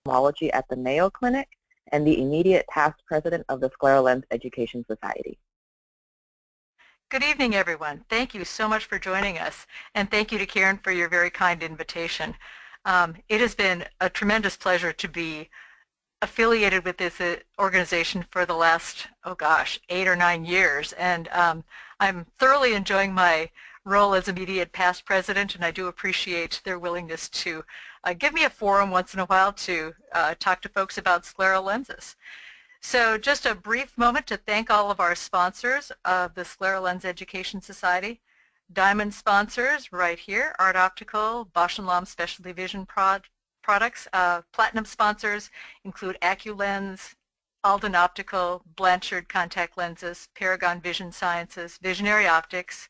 ophthalmology at the Mayo Clinic and the immediate past president of the Scleral Lens Education Society. Good evening, everyone. Thank you so much for joining us, and thank you to Karen for your very kind invitation. It has been a tremendous pleasure to be affiliated with this organization for the last, 8 or 9 years, and I'm thoroughly enjoying my role as immediate past president, and I do appreciate their willingness to give me a forum once in a while to talk to folks about scleral lenses. So just a brief moment to thank all of our sponsors of the Scleral Lens Education Society. Diamond sponsors right here, Art Optical, Bausch & Lomb Specialty Vision products. Platinum sponsors include AccuLens, Alden Optical, Blanchard Contact Lenses, Paragon Vision Sciences, Visionary Optics,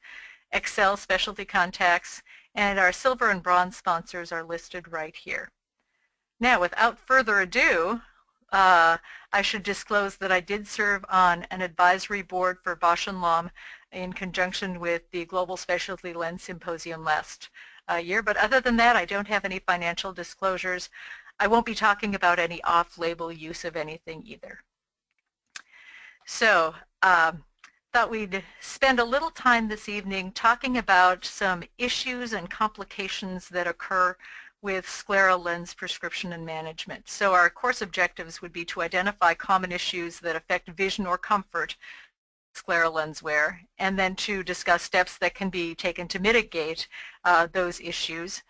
Excel Specialty Contacts, and our silver and bronze sponsors are listed right here. Now, without further ado, I should disclose that I did serve on an advisory board for Bausch & Lomb in conjunction with the Global Specialty Lens Symposium last year, but other than that, I don't have any financial disclosures. I won't be talking about any off-label use of anything either. So, thought we'd spend a little time this evening talking about some issues and complications that occur with scleral lens prescription and management. So our course objectives would be to identify common issues that affect vision or comfort scleral lens wear, and then to discuss steps that can be taken to mitigate those issues.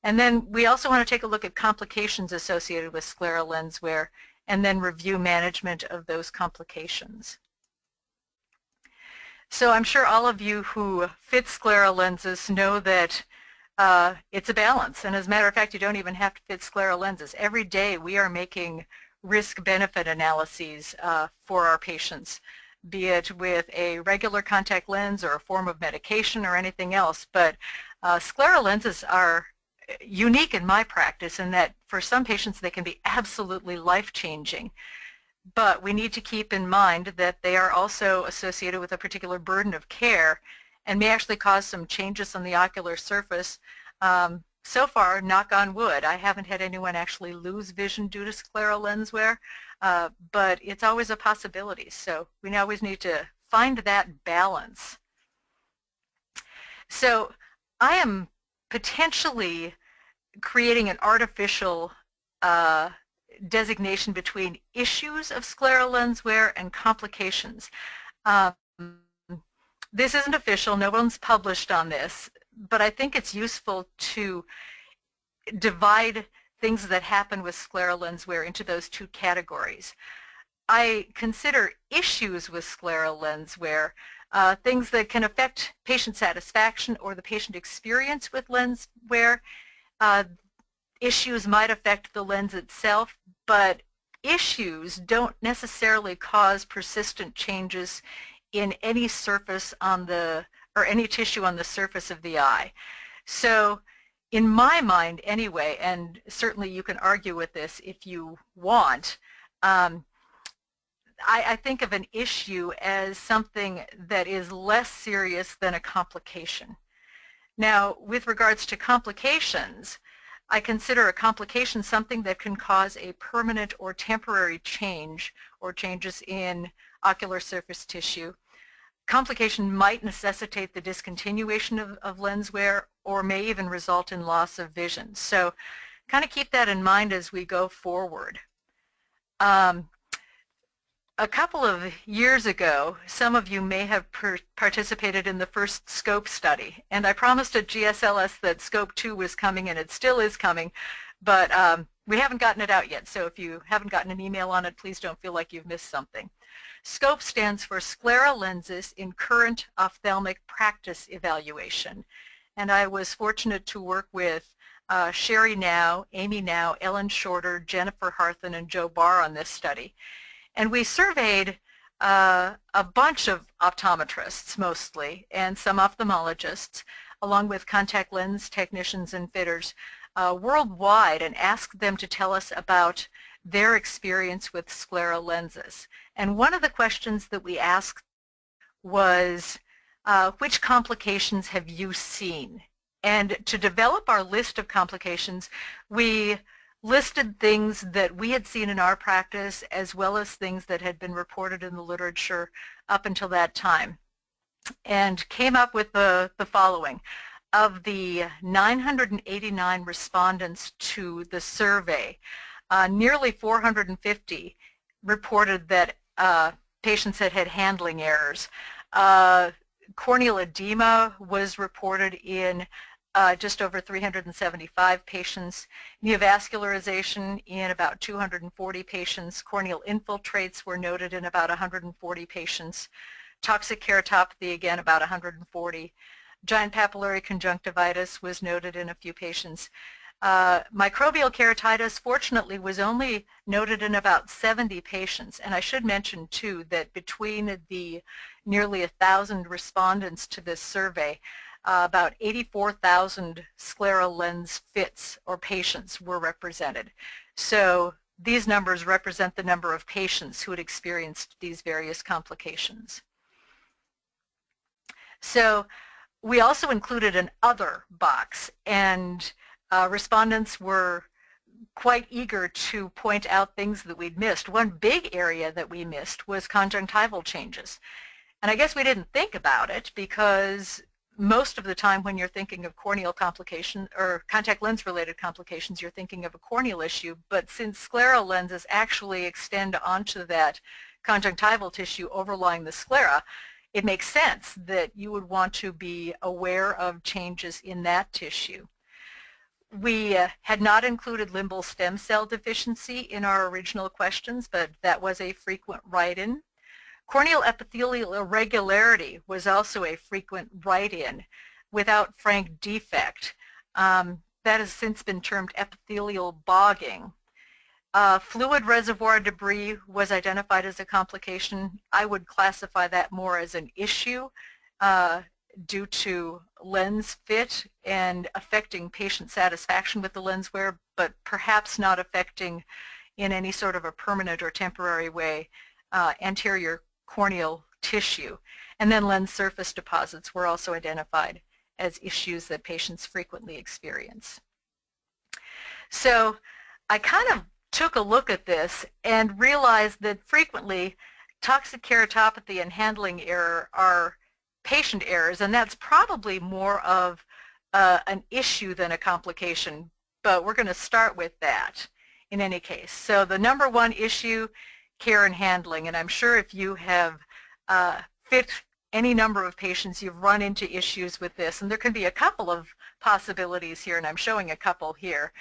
And then we also want to take a look at complications associated with scleral lens wear, and then review management of those complications. So I'm sure all of you who fit scleral lenses know that it's a balance, and as a matter of fact, you don't even have to fit scleral lenses. Every day we are making risk-benefit analyses for our patients, be it with a regular contact lens or a form of medication or anything else. But scleral lenses are unique in my practice in that for some patients they can be absolutely life-changing. But we need to keep in mind that they are also associated with a particular burden of care and may actually cause some changes on the ocular surface. So far, knock on wood, I haven't had anyone actually lose vision due to scleral lens wear, but it's always a possibility. So we always need to find that balance. So I am potentially creating an artificial designation between issues of scleral lens wear and complications. This isn't official, no one's published on this, but I think it's useful to divide things that happen with scleral lens wear into those two categories. I consider issues with scleral lens wear things that can affect patient satisfaction or the patient experience with lens wear. Issues might affect the lens itself, but issues don't necessarily cause persistent changes in any surface on the, or any tissue on the surface of the eye. So in my mind anyway, and certainly you can argue with this if you want, I think of an issue as something that is less serious than a complication. Now, with regards to complications, I consider a complication something that can cause a permanent or temporary change or changes in ocular surface tissue. Complication might necessitate the discontinuation of lens wear or may even result in loss of vision. So kind of keep that in mind as we go forward. A couple of years ago, some of you may have participated in the first SCOPE study, and I promised at GSLS that SCOPE 2 was coming, and it still is coming, but we haven't gotten it out yet, so if you haven't gotten an email on it, please don't feel like you've missed something. SCOPE stands for Scleral Lenses in Current Ophthalmic Practice Evaluation, and I was fortunate to work with Sherry Now, Amy Now, Ellen Shorter, Jennifer Harthen, and Joe Barr on this study. And we surveyed a bunch of optometrists mostly and some ophthalmologists along with contact lens technicians and fitters worldwide and asked them to tell us about their experience with scleral lenses. And one of the questions that we asked was, which complications have you seen? And to develop our list of complications, we listed things that we had seen in our practice as well as things that had been reported in the literature up until that time, and came up with the following. Of the 989 respondents to the survey, nearly 450 reported that patients had had handling errors. Corneal edema was reported in just over 375 patients, neovascularization in about 240 patients, corneal infiltrates were noted in about 140 patients, toxic keratopathy, again, about 140. Giant papillary conjunctivitis was noted in a few patients. Microbial keratitis, fortunately, was only noted in about 70 patients. And I should mention, too, that between the nearly 1,000 respondents to this survey, about 84,000 scleral lens fits or patients were represented. So these numbers represent the number of patients who had experienced these various complications. So we also included an other box, and respondents were quite eager to point out things that we'd missed. One big area that we missed was conjunctival changes. And I guess we didn't think about it because most of the time when you're thinking of corneal complications or contact lens related complications, you're thinking of a corneal issue. But since scleral lenses actually extend onto that conjunctival tissue overlying the sclera, it makes sense that you would want to be aware of changes in that tissue. We had not included limbal stem cell deficiency in our original questions, but that was a frequent write-in. Corneal epithelial irregularity was also a frequent write-in without frank defect. That has since been termed epithelial bogging. Fluid reservoir debris was identified as a complication. I would classify that more as an issue due to lens fit and affecting patient satisfaction with the lens wear, but perhaps not affecting in any sort of a permanent or temporary way anterior corneal tissue. And then lens surface deposits were also identified as issues that patients frequently experience. So I kind of took a look at this and realized that frequently toxic keratopathy and handling error are patient errors, and that's probably more of an issue than a complication, but we're going to start with that in any case. So the number one issue, care and handling, and I'm sure if you have fit any number of patients, you've run into issues with this, and there can be a couple of possibilities here, and I'm showing a couple here.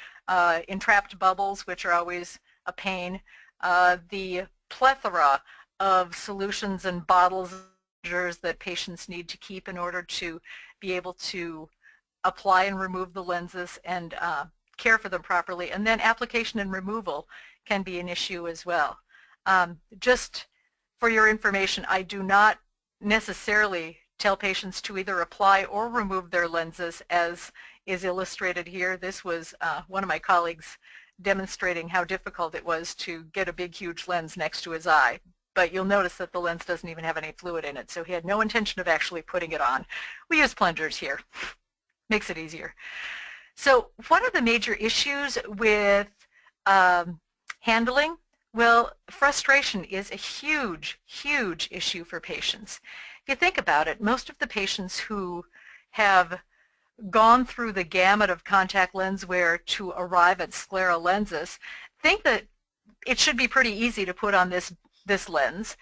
Entrapped bubbles, which are always a pain, the plethora of solutions and bottles that patients need to keep in order to be able to apply and remove the lenses and care for them properly, and then application and removal can be an issue as well. Just for your information, I do not necessarily tell patients to either apply or remove their lenses as is illustrated here. This was one of my colleagues demonstrating how difficult it was to get a big, huge lens next to his eye. But you'll notice that the lens doesn't even have any fluid in it, so he had no intention of actually putting it on. We use plungers here. Makes it easier. So what are the major issues with handling? Well, frustration is a huge, huge issue for patients. If you think about it, most of the patients who have gone through the gamut of contact lens wear to arrive at scleral lenses think that it should be pretty easy to put on this lens,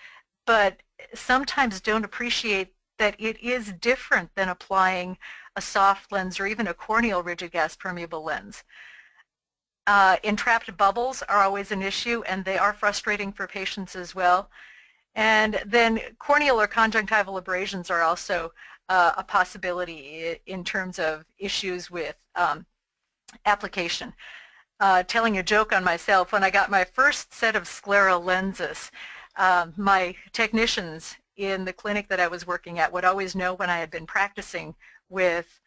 but sometimes don't appreciate that it is different than applying a soft lens or even a corneal rigid gas permeable lens. Entrapped bubbles are always an issue, and they are frustrating for patients as well. And then corneal or conjunctival abrasions are also a possibility in terms of issues with application. Telling a joke on myself, when I got my first set of scleral lenses, my technicians in the clinic that I was working at would always know when I had been practicing with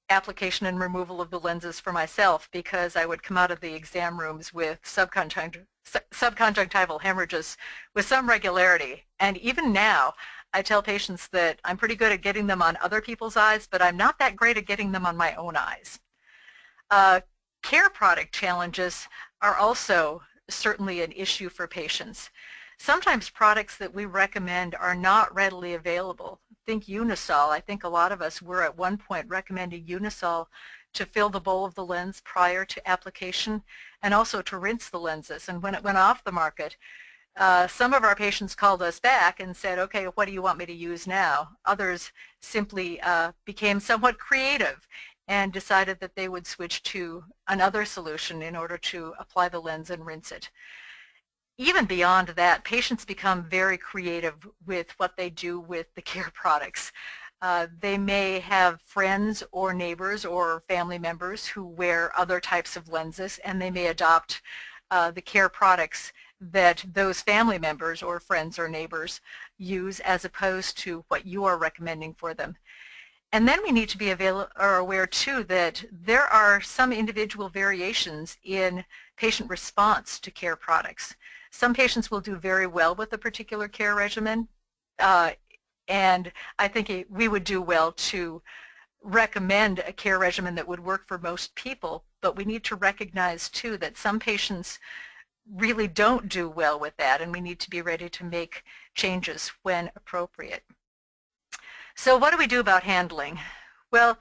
application and removal of the lenses for myself, because I would come out of the exam rooms with subconjunctival hemorrhages with some regularity. And even now, I tell patients that I'm pretty good at getting them on other people's eyes, but I'm not that great at getting them on my own eyes. Care product challenges are also certainly an issue for patients. Sometimes products that we recommend are not readily available. Think Unisol. I think a lot of us were at one point recommending Unisol to fill the bowl of the lens prior to application and also to rinse the lenses. And when it went off the market, some of our patients called us back and said, okay, what do you want me to use now? Others simply became somewhat creative and decided that they would switch to another solution in order to apply the lens and rinse it. Even beyond that, patients become very creative with what they do with the care products. They may have friends or neighbors or family members who wear other types of lenses, and they may adopt the care products that those family members or friends or neighbors use as opposed to what you are recommending for them. And then we need to be aware too that there are some individual variations in patient response to care products. Some patients will do very well with a particular care regimen, and I think we would do well to recommend a care regimen that would work for most people, but we need to recognize too that some patients really don't do well with that, and we need to be ready to make changes when appropriate. So what do we do about handling? Well,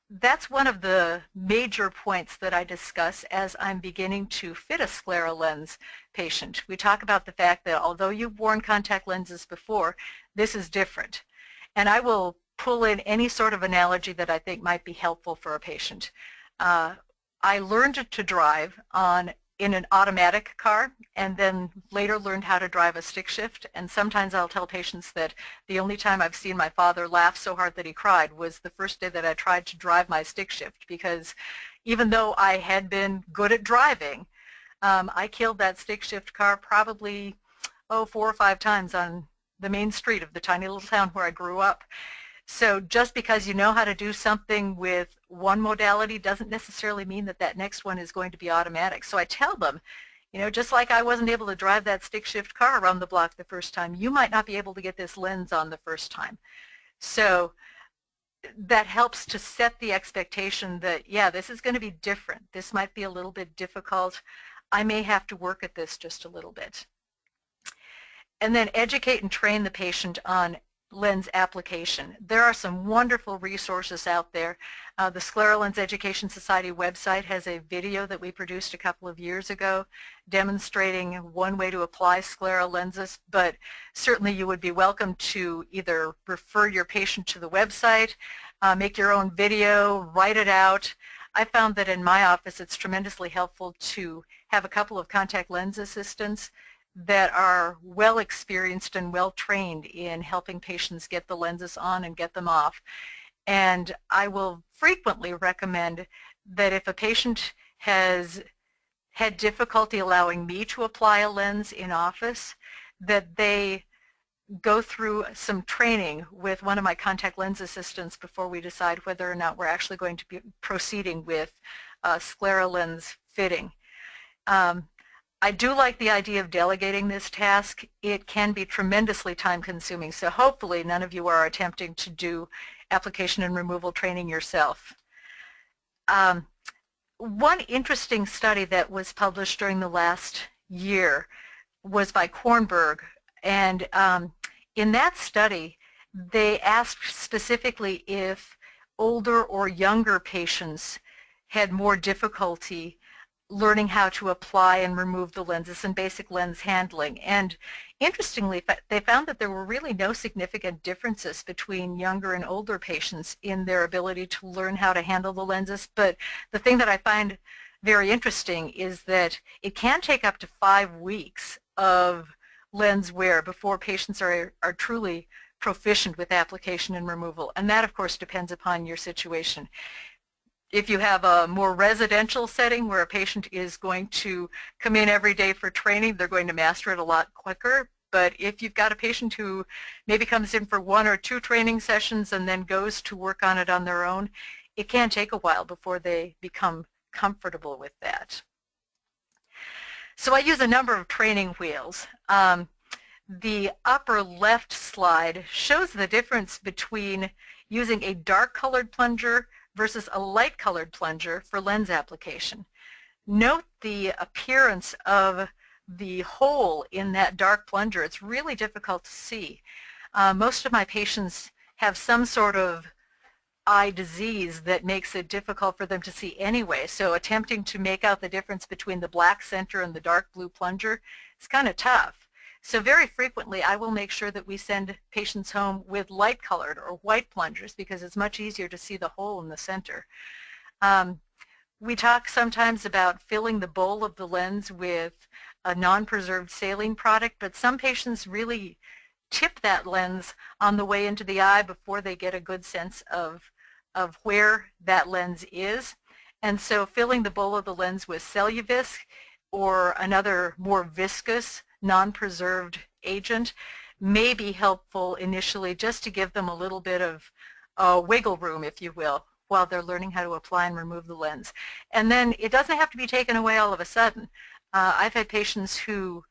that's one of the major points that I discuss as I'm beginning to fit a scleral lens patient. We talk about the fact that although you've worn contact lenses before, this is different. And I will pull in any sort of analogy that I think might be helpful for a patient. I learned to drive in an automatic car, and then later learned how to drive a stick shift. And sometimes I'll tell patients that the only time I've seen my father laugh so hard that he cried was the first day that I tried to drive my stick shift, because even though I had been good at driving, I killed that stick shift car probably 4 or 5 times on the main street of the tiny little town where I grew up. So just because you know how to do something with one modality doesn't necessarily mean that that next one is going to be automatic. So I tell them, you know, just like I wasn't able to drive that stick shift car around the block the first time, you might not be able to get this lens on the first time. So that helps to set the expectation that, yeah, this is going to be different. This might be a little bit difficult. I may have to work at this just a little bit. And then educate and train the patient on lens application. There are some wonderful resources out there. The Scleral Lens Society website has a video that we produced a couple of years ago demonstrating one way to apply scleral lenses, but certainly you would be welcome to either refer your patient to the website, make your own video, write it out. I found that in my office it's tremendously helpful to have a couple of contact lens assistants that are well experienced and well trained in helping patients get the lenses on and get them off. And I will frequently recommend that if a patient has had difficulty allowing me to apply a lens in office, that they go through some training with one of my contact lens assistants before we decide whether or not we're actually going to be proceeding with scleral lens fitting. I do like the idea of delegating this task. It can be tremendously time-consuming, so hopefully none of you are attempting to do application and removal training yourself. One interesting study that was published during the last year was by Kornberg, and in that study they asked specifically if older or younger patients had more difficulty learning how to apply and remove the lenses and basic lens handling. And interestingly, they found that there were really no significant differences between younger and older patients in their ability to learn how to handle the lenses. But the thing that I find very interesting is that it can take up to 5 weeks of lens wear before patients are truly proficient with application and removal. And that, of course, depends upon your situation. If you have a more residential setting where a patient is going to come in every day for training, they're going to master it a lot quicker. But if you've got a patient who maybe comes in for 1 or 2 training sessions and then goes to work on it on their own, it can take a while before they become comfortable with that. So I use a number of training wheels. The upper left slide shows the difference between using a dark colored plunger versus a light colored plunger for lens application. note the appearance of the hole in that dark plunger. It's really difficult to see. Most of my patients have some sort of eye disease that makes it difficult for them to see anyway. So attempting to make out the difference between the black center and the dark blue plunger is kind of tough. So very frequently I will make sure that we send patients home with light colored or white plungers because it's much easier to see the hole in the center. We talk sometimes about filling the bowl of the lens with a non-preserved saline product, but some patients really tip that lens on the way into the eye before they get a good sense of where that lens is. And so filling the bowl of the lens with Celluvisc or another more viscous, non-preserved agent may be helpful initially just to give them a little bit of wiggle room, if you will, while they're learning how to apply and remove the lens. And then it doesn't have to be taken away all of a sudden. I've had patients who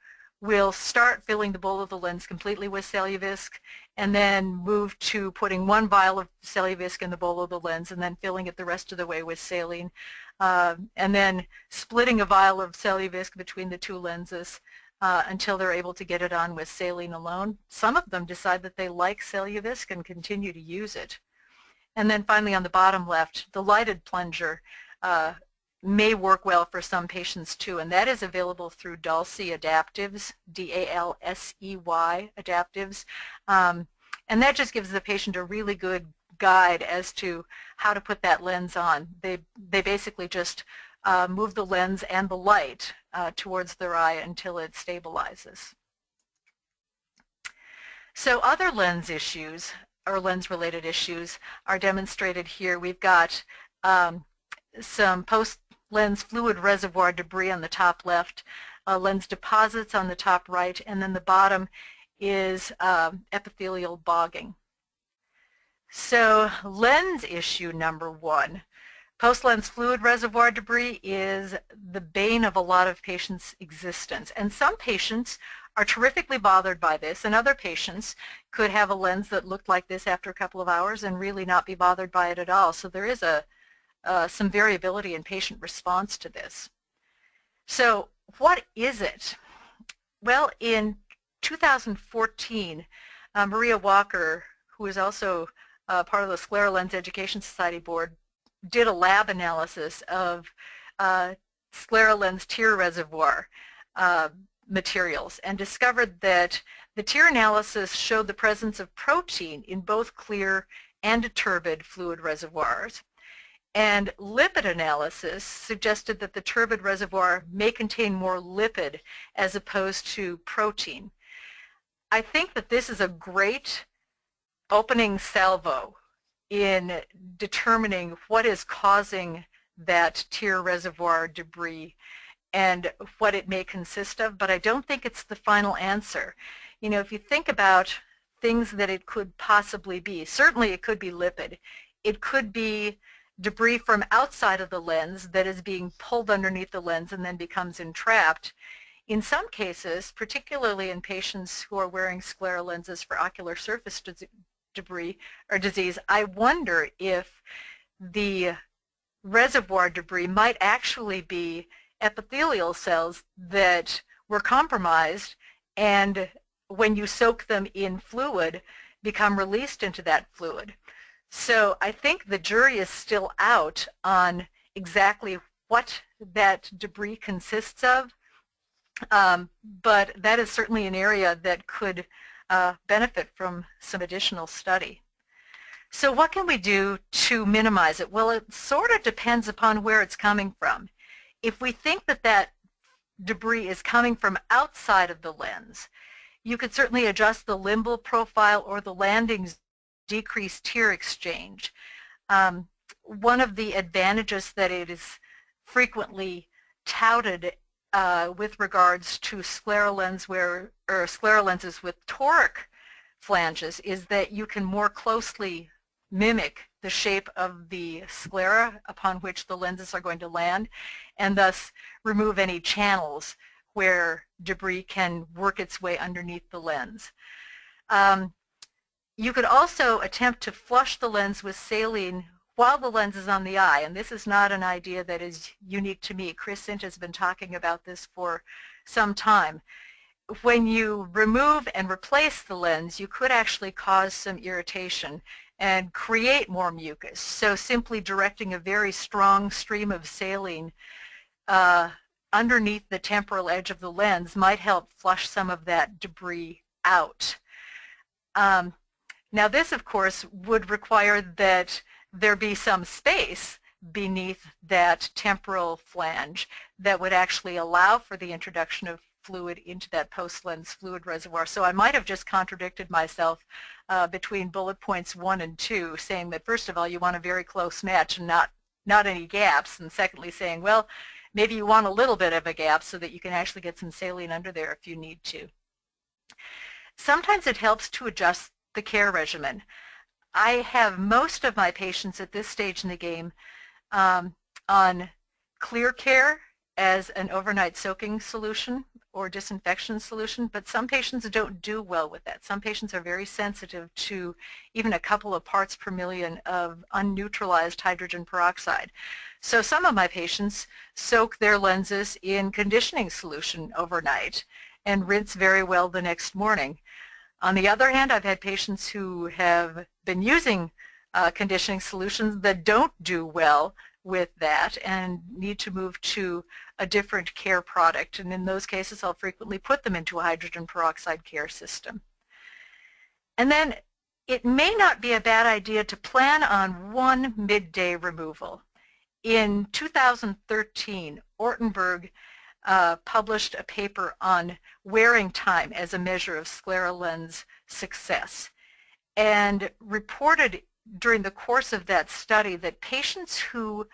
will start filling the bowl of the lens completely with Celluvisc and then move to putting one vial of Celluvisc in the bowl of the lens and then filling it the rest of the way with saline, and then splitting a vial of Celluvisc between the two lenses until they're able to get it on with saline alone. Some of them decide that they like Celluvisc and continue to use it. And then finally on the bottom left, the lighted plunger may work well for some patients too, and that is available through Dalsey Adaptives, D-A-L-S-E-Y Adaptives, and that just gives the patient a really good guide as to how to put that lens on. They basically just move the lens and the light towards their eye until it stabilizes. So other lens issues or lens-related issues are demonstrated here. We've got some post-lens fluid reservoir debris on the top left, lens deposits on the top right, and then the bottom is epithelial bogging. So lens issue number one. Post-lens fluid reservoir debris is the bane of a lot of patients' existence. And some patients are terrifically bothered by this, and other patients could have a lens that looked like this after a couple of hours and really not be bothered by it at all. So there is some variability in patient response to this. So what is it? Well, in 2014, Maria Walker, who is also part of the Scleral Lens Education Society board, did a lab analysis of Scleral Lens tear reservoir materials and discovered that the tear analysis showed the presence of protein in both clear and turbid fluid reservoirs. And lipid analysis suggested that the turbid reservoir may contain more lipid as opposed to protein. I think that this is a great opening salvo in determining what is causing that tear reservoir debris and what it may consist of, but I don't think it's the final answer. You know, if you think about things that it could possibly be, certainly it could be lipid. It could be debris from outside of the lens that is being pulled underneath the lens and then becomes entrapped. In some cases, particularly in patients who are wearing scleral lenses for ocular surface debris or disease, I wonder if the reservoir debris might actually be epithelial cells that were compromised and when you soak them in fluid become released into that fluid. So I think the jury is still out on exactly what that debris consists of, but that is certainly an area that could benefit from some additional study. So what can we do to minimize it? Well, it sort of depends upon where it's coming from. If we think that that debris is coming from outside of the lens, you could certainly adjust the limbal profile or the landings, decrease tear exchange. One of the advantages that it is frequently touted with regards to scleral lenses with toric flanges is that you can more closely mimic the shape of the sclera upon which the lenses are going to land and thus remove any channels where debris can work its way underneath the lens. You could also attempt to flush the lens with saline while the lens is on the eye. And this is not an idea that is unique to me. Chris Sint has been talking about this for some time. When you remove and replace the lens, you could actually cause some irritation and create more mucus. So simply directing a very strong stream of saline underneath the temporal edge of the lens might help flush some of that debris out. Now this, of course, would require that there be some space beneath that temporal flange that would actually allow for the introduction of fluid into that post-lens fluid reservoir. So I might have just contradicted myself between bullet points 1 and 2, saying that first of all you want a very close match and not any gaps, and secondly saying, well, maybe you want a little bit of a gap so that you can actually get some saline under there if you need to. Sometimes it helps to adjust the care regimen. I have most of my patients at this stage in the game on clear care as an overnight soaking solution or disinfection solution, but some patients don't do well with that. Some patients are very sensitive to even a couple of parts per million of unneutralized hydrogen peroxide. So some of my patients soak their lenses in conditioning solution overnight and rinse very well the next morning. On the other hand, I've had patients who have been using conditioning solutions that don't do well with that and need to move to a different care product. And in those cases, I'll frequently put them into a hydrogen peroxide care system. And then it may not be a bad idea to plan on one midday removal. In 2013, Ortenberg published a paper on wearing time as a measure of scleral lens success, and reported during the course of that study that patients who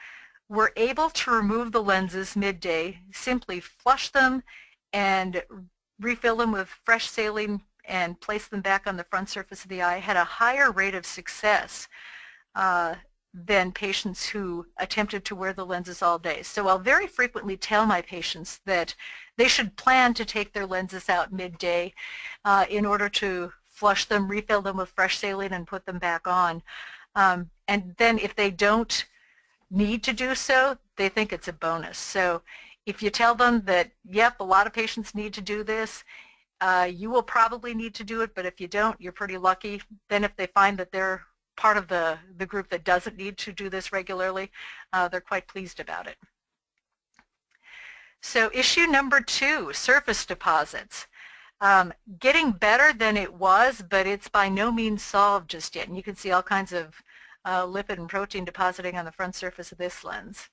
were able to remove the lenses midday, simply flush them and refill them with fresh saline and place them back on the front surface of the eye, had a higher rate of success than patients who attempted to wear the lenses all day. So I'll very frequently tell my patients that they should plan to take their lenses out midday in order to flush them, refill them with fresh saline, and put them back on. And then if they don't need to do so, they think it's a bonus. So if you tell them that, yep, a lot of patients need to do this, you will probably need to do it, but if you don't, you're pretty lucky. Then if they find that they're part of the group that doesn't need to do this regularly, they're quite pleased about it. So issue number 2, surface deposits. Getting better than it was, but it's by no means solved just yet. And you can see all kinds of lipid and protein depositing on the front surface of this lens.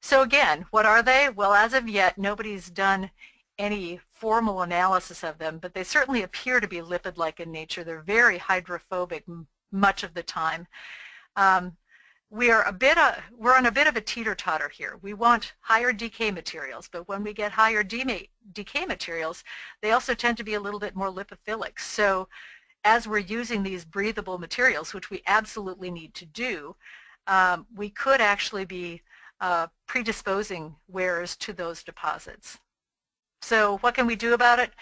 So again, what are they? Well, as of yet, nobody's done any formal analysis of them, but they certainly appear to be lipid-like in nature. They're very hydrophobic much of the time. We're on a bit of a teeter-totter here. We want higher decay materials, but when we get higher decay materials, they also tend to be a little bit more lipophilic. So as we're using these breathable materials, which we absolutely need to do, we could actually be predisposing wearers to those deposits. So what can we do about it?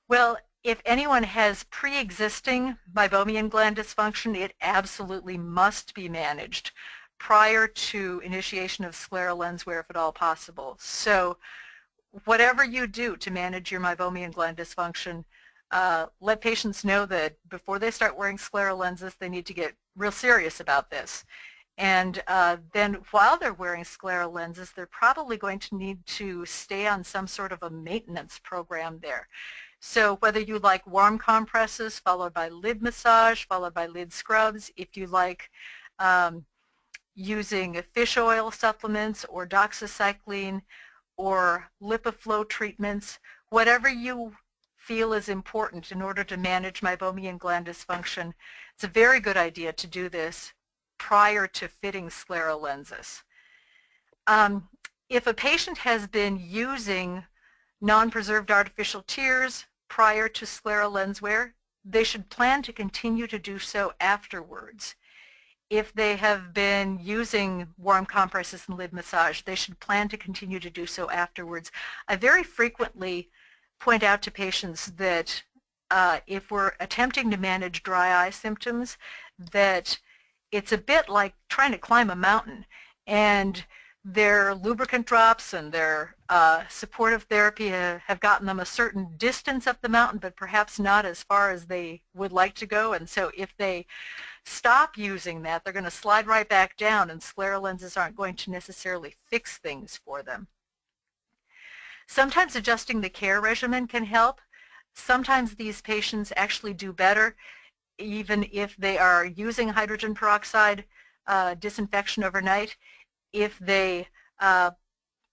Well, if anyone has pre-existing meibomian gland dysfunction, it absolutely must be managed prior to initiation of scleral lens wear if at all possible. So whatever you do to manage your meibomian gland dysfunction, let patients know that before they start wearing scleral lenses, they need to get real serious about this. And then while they're wearing scleral lenses, they're probably going to need to stay on some sort of a maintenance program there. So whether you like warm compresses followed by lid massage, followed by lid scrubs, if you like using fish oil supplements or doxycycline or LipiFlow treatments, whatever you feel is important in order to manage meibomian gland dysfunction, it's a very good idea to do this prior to fitting scleral lenses. If a patient has been using non-preserved artificial tears prior to scleral lens wear, they should plan to continue to do so afterwards. If they have been using warm compresses and lid massage, they should plan to continue to do so afterwards. I very frequently point out to patients that if we're attempting to manage dry eye symptoms, that it's a bit like trying to climb a mountain, and their lubricant drops and their supportive therapy have gotten them a certain distance up the mountain, but perhaps not as far as they would like to go. And so if they stop using that, they're going to slide right back down, and scleral lenses aren't going to necessarily fix things for them. Sometimes adjusting the care regimen can help. Sometimes these patients actually do better even if they are using hydrogen peroxide disinfection overnight, if they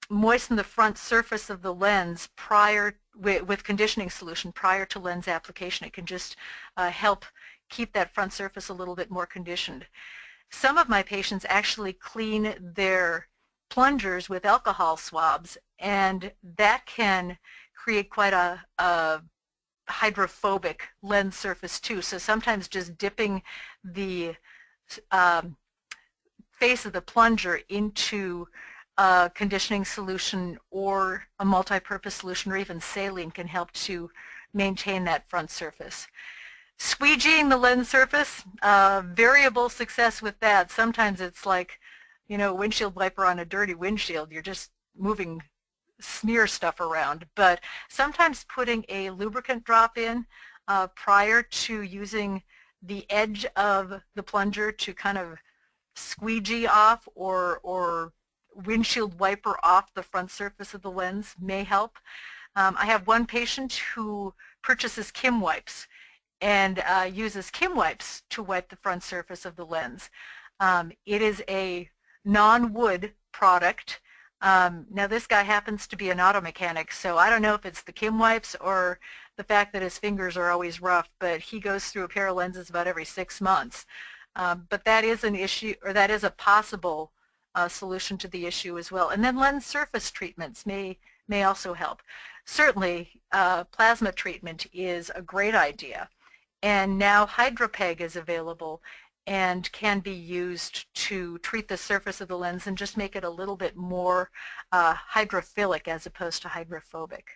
moisten the front surface of the lens with conditioning solution prior to lens application. It can just help keep that front surface a little bit more conditioned. Some of my patients actually clean their plungers with alcohol swabs, and that can create quite a hydrophobic lens surface too. So sometimes just dipping the face of the plunger into a conditioning solution or a multi-purpose solution or even saline can help to maintain that front surface. Squeegeeing the lens surface, variable success with that. Sometimes it's like, you know, windshield wiper on a dirty windshield. You're just moving smear stuff around. But sometimes putting a lubricant drop in prior to using the edge of the plunger to kind of squeegee off or windshield wiper off the front surface of the lens may help. I have one patient who purchases Kim wipes and uses Kim wipes to wipe the front surface of the lens. It is a non-wood product. Now this guy happens to be an auto mechanic, so I don't know if it's the Kim wipes or the fact that his fingers are always rough, but he goes through a pair of lenses about every 6 months. But that is an issue, or that is a possible solution to the issue as well. And then lens surface treatments may also help. Certainly plasma treatment is a great idea, and now HydroPeg is available and can be used to treat the surface of the lens and just make it a little bit more hydrophilic as opposed to hydrophobic.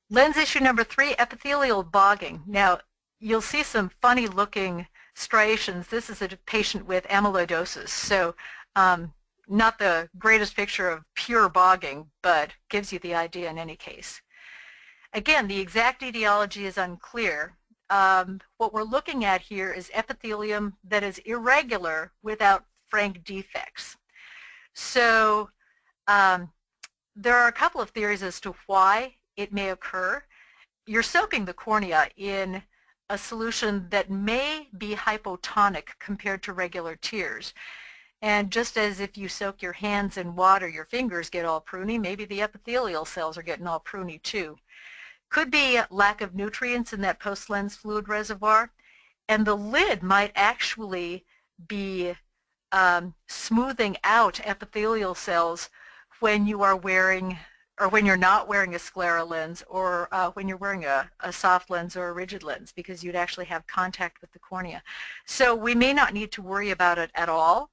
Lens issue number 3, epithelial bogging. Now, you'll see some funny looking striations. This is a patient with amyloidosis, so not the greatest picture of pure bogging, but gives you the idea in any case. Again, the exact etiology is unclear. What we're looking at here is epithelium that is irregular without frank defects. So there are a couple of theories as to why it may occur. You're soaking the cornea in a solution that may be hypotonic compared to regular tears. And just as if you soak your hands in water, your fingers get all pruny, maybe the epithelial cells are getting all pruny too. Could be lack of nutrients in that post-lens fluid reservoir, and the lid might actually be smoothing out epithelial cells when you are wearing, or when you're not wearing a scleral lens, or when you're wearing a soft lens or a rigid lens, because you'd actually have contact with the cornea. So we may not need to worry about it at all.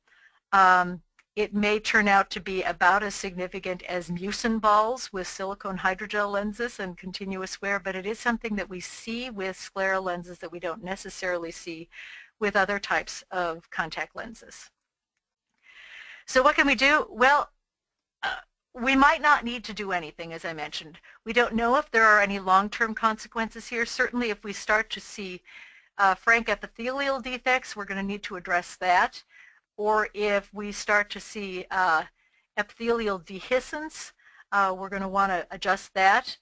It may turn out to be about as significant as mucin balls with silicone hydrogel lenses and continuous wear, but it is something that we see with scleral lenses that we don't necessarily see with other types of contact lenses. So what can we do? Well, we might not need to do anything, as I mentioned. We don't know if there are any long-term consequences here. Certainly if we start to see frank epithelial defects, we're going to need to address that. Or if we start to see epithelial dehiscence, we're going to want to adjust that.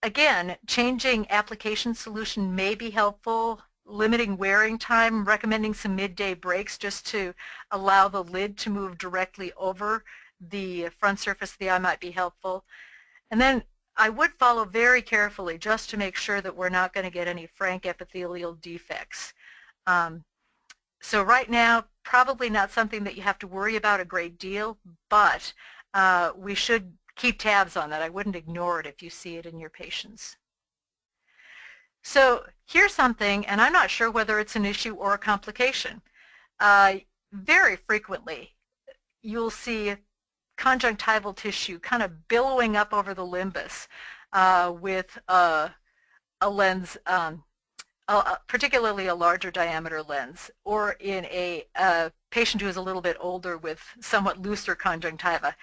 Again, changing application solution may be helpful, limiting wearing time, recommending some midday breaks just to allow the lid to move directly over the front surface of the eye might be helpful. And then I would follow very carefully just to make sure that we're not going to get any frank epithelial defects. So right now, probably not something that you have to worry about a great deal, but we should keep tabs on that. I wouldn't ignore it if you see it in your patients. So here's something, and I'm not sure whether it's an issue or a complication. Very frequently, you'll see conjunctival tissue kind of billowing up over the limbus with a lens particularly a larger diameter lens, or in a patient who is a little bit older with somewhat looser conjunctiva.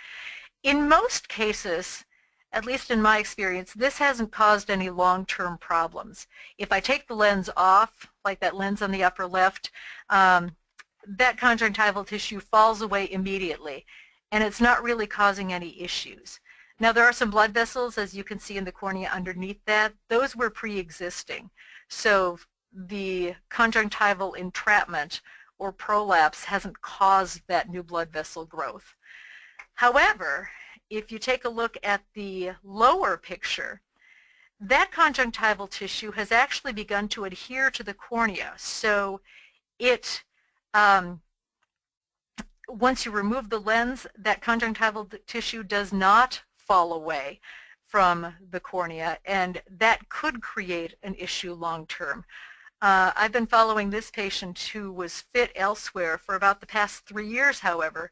In most cases, at least in my experience, this hasn't caused any long-term problems. If I take the lens off, like that lens on the upper left, that conjunctival tissue falls away immediately, and it's not really causing any issues. Now, there are some blood vessels, as you can see in the cornea underneath that. Those were pre-existing. So the conjunctival entrapment or prolapse hasn't caused that new blood vessel growth. However, if you take a look at the lower picture, that conjunctival tissue has actually begun to adhere to the cornea. So it, once you remove the lens, that conjunctival tissue does not fall away from the cornea, and that could create an issue long term. I've been following this patient who was fit elsewhere for about the past 3 years, however,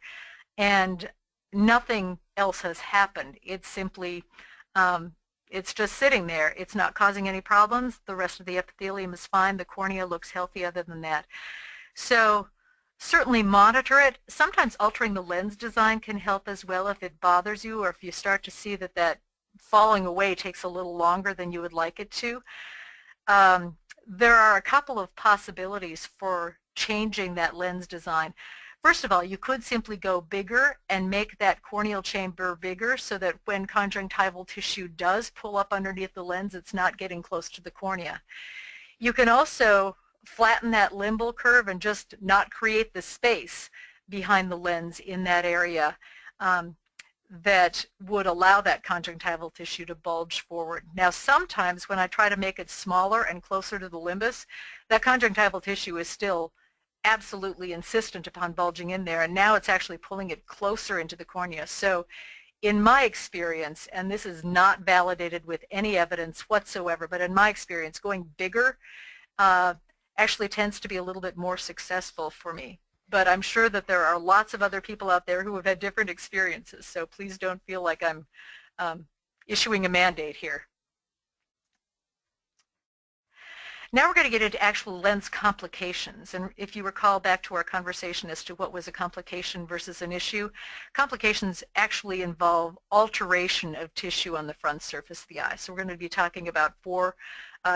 and nothing else has happened. It's simply, it's just sitting there. It's not causing any problems. The rest of the epithelium is fine. The cornea looks healthy other than that. So certainly monitor it. Sometimes altering the lens design can help as well if it bothers you, or if you start to see that that falling away takes a little longer than you would like it to. There are a couple of possibilities for changing that lens design. First of all, you could simply go bigger and make that corneal chamber bigger so that when conjunctival tissue does pull up underneath the lens, it's not getting close to the cornea. You can also flatten that limbal curve and just not create the space behind the lens in that area that would allow that conjunctival tissue to bulge forward. Now, sometimes when I try to make it smaller and closer to the limbus, that conjunctival tissue is still absolutely insistent upon bulging in there, and now it's actually pulling it closer into the cornea. So in my experience, and this is not validated with any evidence whatsoever, but in my experience, going bigger actually tends to be a little bit more successful for me. But I'm sure that there are lots of other people out there who have had different experiences, so please don't feel like I'm issuing a mandate here. Now we're going to get into actual lens complications. And if you recall back to our conversation as to what was a complication versus an issue, complications actually involve alteration of tissue on the front surface of the eye. So we're going to be talking about 4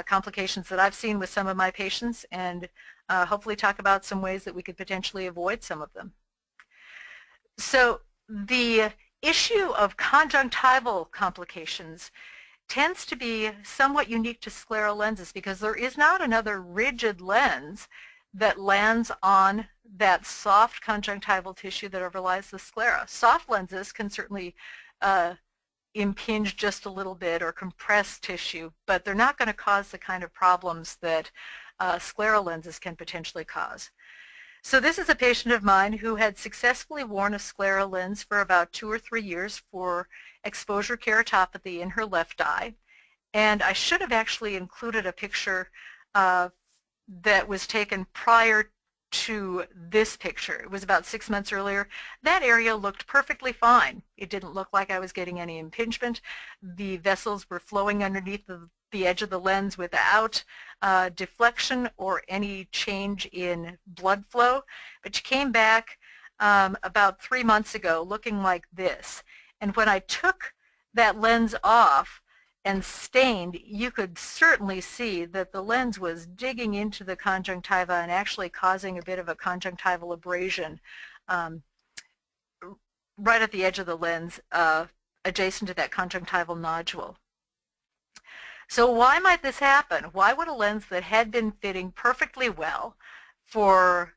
complications that I've seen with some of my patients, and hopefully talk about some ways that we could potentially avoid some of them. So the issue of conjunctival complications tends to be somewhat unique to scleral lenses because there is not another rigid lens that lands on that soft conjunctival tissue that overlies the sclera. Soft lenses can certainly impinge just a little bit or compress tissue, but they're not going to cause the kind of problems that scleral lenses can potentially cause. So this is a patient of mine who had successfully worn a scleral lens for about 2 or 3 years for exposure keratopathy in her left eye. And I should have actually included a picture that was taken prior to this picture. It was about 6 months earlier. That area looked perfectly fine. It didn't look like I was getting any impingement. The vessels were flowing underneath the edge of the lens without deflection or any change in blood flow. But she came back about 3 months ago looking like this. And when I took that lens off and stained, you could certainly see that the lens was digging into the conjunctiva and actually causing a bit of a conjunctival abrasion right at the edge of the lens adjacent to that conjunctival nodule. So why might this happen? Why would a lens that had been fitting perfectly well for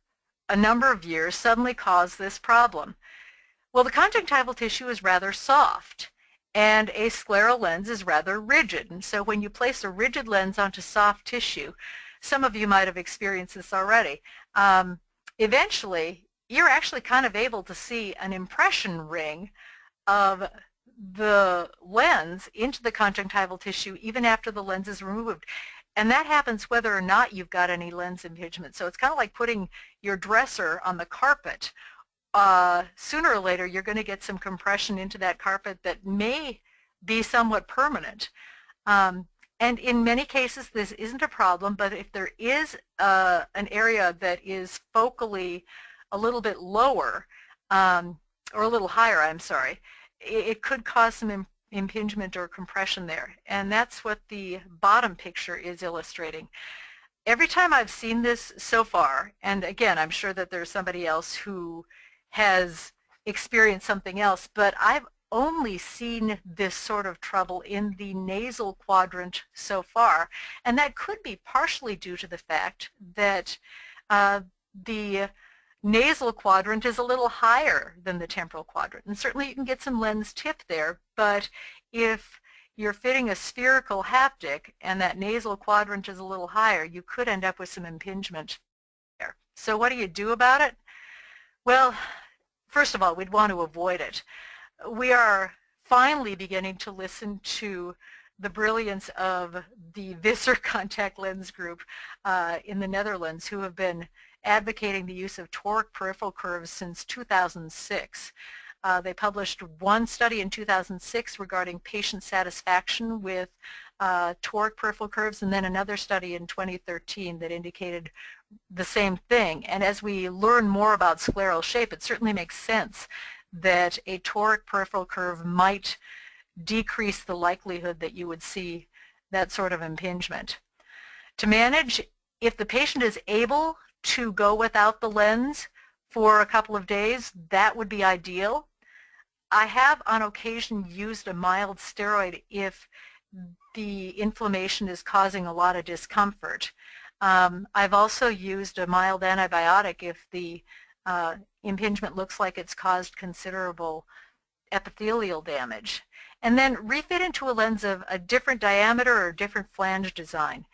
a number of years suddenly cause this problem? Well, the conjunctival tissue is rather soft, and a scleral lens is rather rigid. And so when you place a rigid lens onto soft tissue, some of you might have experienced this already, eventually you're actually kind of able to see an impression ring of the lens into the conjunctival tissue even after the lens is removed. And that happens whether or not you've got any lens impingement. So it's kind of like putting your dresser on the carpet. Sooner or later you're going to get some compression into that carpet that may be somewhat permanent. And in many cases, this isn't a problem, but if there is an area that is focally a little bit lower, or a little higher, I'm sorry, it could cause some impingement or compression there. And that's what the bottom picture is illustrating. Every time I've seen this so far, and again, I'm sure that there's somebody else who has experienced something else, but I've only seen this sort of trouble in the nasal quadrant so far, and that could be partially due to the fact that the nasal quadrant is a little higher than the temporal quadrant, and certainly you can get some lens tip there, but if you're fitting a spherical haptic and that nasal quadrant is a little higher, you could end up with some impingement there. So what do you do about it? Well, first of all, we'd want to avoid it. We are finally beginning to listen to the brilliance of the Visser contact lens group in the Netherlands, who have been advocating the use of toric peripheral curves since 2006. They published one study in 2006 regarding patient satisfaction with toric peripheral curves, and then another study in 2013 that indicated the same thing. And as we learn more about scleral shape, it certainly makes sense that a toric peripheral curve might decrease the likelihood that you would see that sort of impingement. To manage, if the patient is able to go without the lens for a couple of days, that would be ideal. I have on occasion used a mild steroid if the inflammation is causing a lot of discomfort. I've also used a mild antibiotic if the impingement looks like it's caused considerable epithelial damage. And then refit into a lens of a different diameter or a different flange design.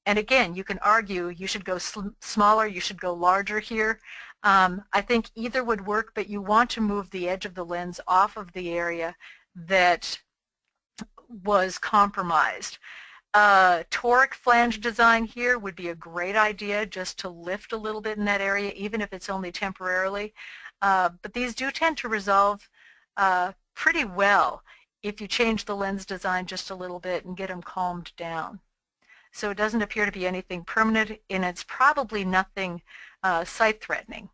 And again, you can argue you should go smaller, you should go larger here. I think either would work, but you want to move the edge of the lens off of the area that was compromised. Toric flange design here would be a great idea, just to lift a little bit in that area, even if it's only temporarily. But these do tend to resolve pretty well if you change the lens design just a little bit and get them calmed down. So it doesn't appear to be anything permanent, and it's probably nothing sight-threatening.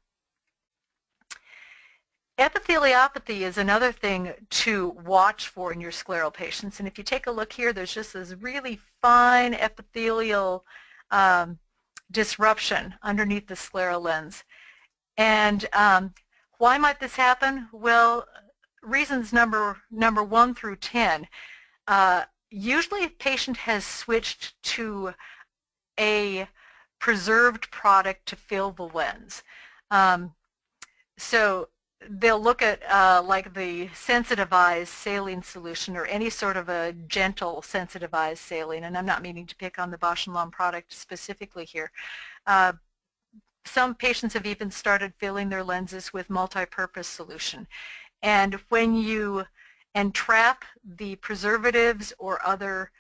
Epitheliopathy is another thing to watch for in your scleral patients. And if you take a look here, there's just this really fine epithelial disruption underneath the scleral lens. And why might this happen? Well, reasons number 1 through 10. Usually a patient has switched to a preserved product to fill the lens. So they'll look at like the sensitized saline solution or any sort of a gentle sensitized saline, and I'm not meaning to pick on the Bausch & Lomb product specifically here. Some patients have even started filling their lenses with multi-purpose solution. And when you entrap the preservatives or other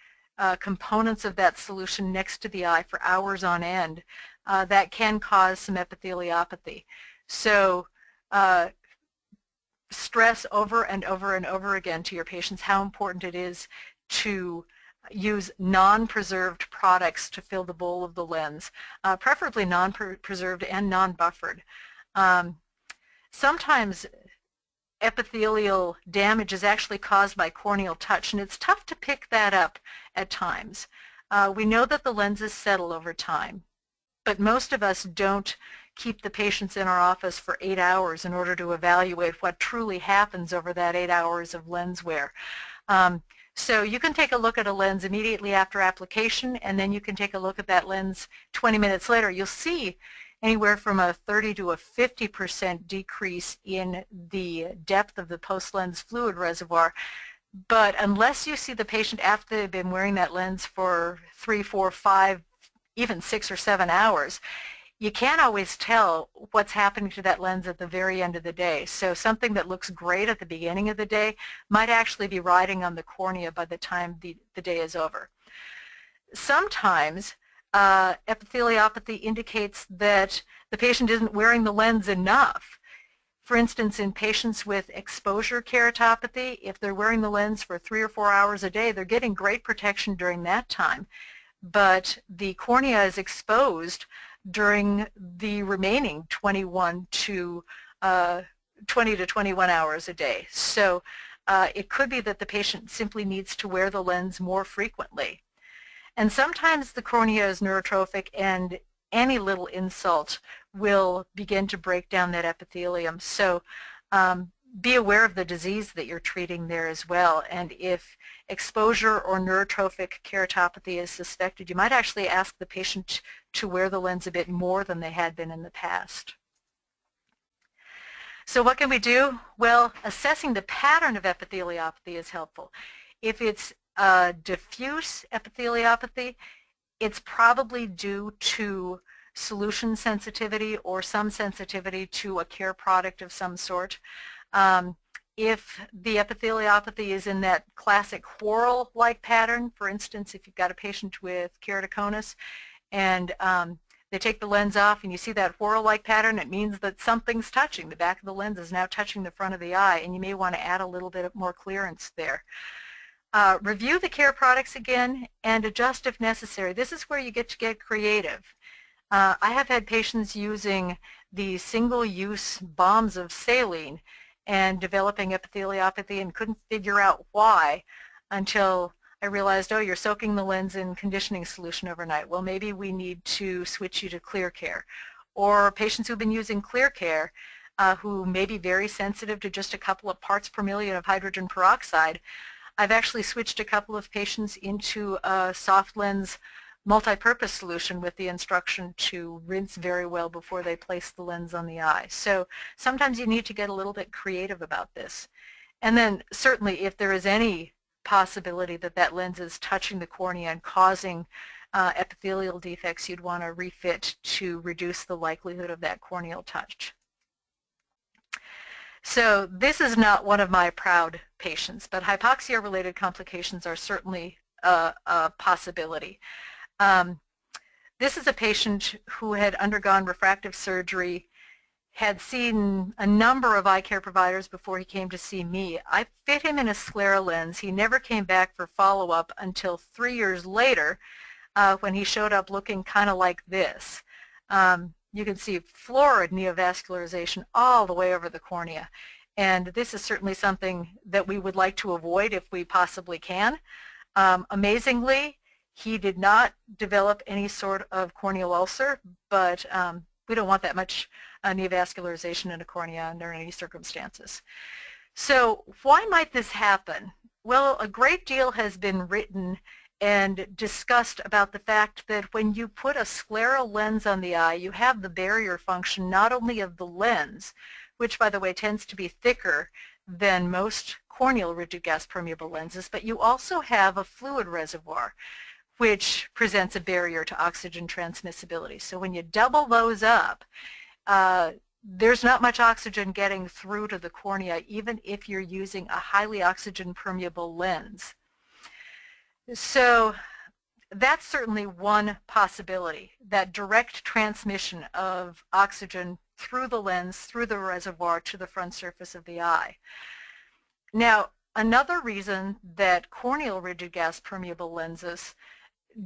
components of that solution next to the eye for hours on end, that can cause some epitheliopathy. So stress over and over and over again to your patients how important it is to use non-preserved products to fill the bowl of the lens, preferably non-preserved and non-buffered. Sometimes epithelial damage is actually caused by corneal touch, and it's tough to pick that up at times. We know that the lenses settle over time, but most of us don't keep the patients in our office for 8 hours in order to evaluate what truly happens over that 8 hours of lens wear. So you can take a look at a lens immediately after application, and then you can take a look at that lens 20 minutes later. You'll see anywhere from a 30 to a 50% decrease in the depth of the post-lens fluid reservoir. But unless you see the patient after they've been wearing that lens for 3, 4, 5, even 6 or 7 hours, you can't always tell what's happening to that lens at the very end of the day. So something that looks great at the beginning of the day might actually be riding on the cornea by the time the day is over. Sometimes epitheliopathy indicates that the patient isn't wearing the lens enough. For instance, in patients with exposure keratopathy, if they're wearing the lens for 3 or 4 hours a day, they're getting great protection during that time. But the cornea is exposed during the remaining 20 to 21 hours a day. So it could be that the patient simply needs to wear the lens more frequently. And sometimes the cornea is neurotrophic, and any little insult will begin to break down that epithelium. So be aware of the disease that you're treating there as well. And if exposure or neurotrophic keratopathy is suspected, you might actually ask the patient to wear the lens a bit more than they had been in the past. So what can we do? Well, assessing the pattern of epitheliopathy is helpful. If it's diffuse epitheliopathy, it's probably due to solution sensitivity or some sensitivity to a care product of some sort. If the epitheliopathy is in that classic whorl-like pattern, for instance, if you've got a patient with keratoconus and they take the lens off and you see that whorl-like pattern, it means that something's touching. The back of the lens is now touching the front of the eye, and you may want to add a little bit more clearance there. Review the care products again and adjust if necessary. This is where you get to get creative. I have had patients using the single-use bombs of saline and developing epitheliopathy and couldn't figure out why until I realized, oh, you're soaking the lens in conditioning solution overnight. Well, maybe we need to switch you to clear care. Or patients who've been using clear care who may be very sensitive to just a couple of parts per million of hydrogen peroxide. I've actually switched a couple of patients into a soft lens multi-purpose solution with the instruction to rinse very well before they place the lens on the eye. So sometimes you need to get a little bit creative about this. And then certainly if there is any possibility that that lens is touching the cornea and causing epithelial defects, you'd want to refit to reduce the likelihood of that corneal touch. So this is not one of my proud patients, but hypoxia-related complications are certainly a possibility. This is a patient who had undergone refractive surgery, had seen a number of eye care providers before he came to see me. I fit him in a scleral lens. He never came back for follow-up until 3 years later when he showed up looking kind of like this. You can see florid neovascularization all the way over the cornea. And this is certainly something that we would like to avoid if we possibly can. Amazingly, he did not develop any sort of corneal ulcer, but we don't want that much neovascularization in a cornea under any circumstances. So why might this happen? Well, a great deal has been written and discussed about the fact that when you put a scleral lens on the eye, you have the barrier function not only of the lens, which by the way tends to be thicker than most corneal rigid gas permeable lenses, but you also have a fluid reservoir, which presents a barrier to oxygen transmissibility. So when you double those up, there's not much oxygen getting through to the cornea, even if you're using a highly oxygen permeable lens. So that's certainly one possibility, that direct transmission of oxygen through the lens, through the reservoir to the front surface of the eye. Now, another reason that corneal rigid gas permeable lenses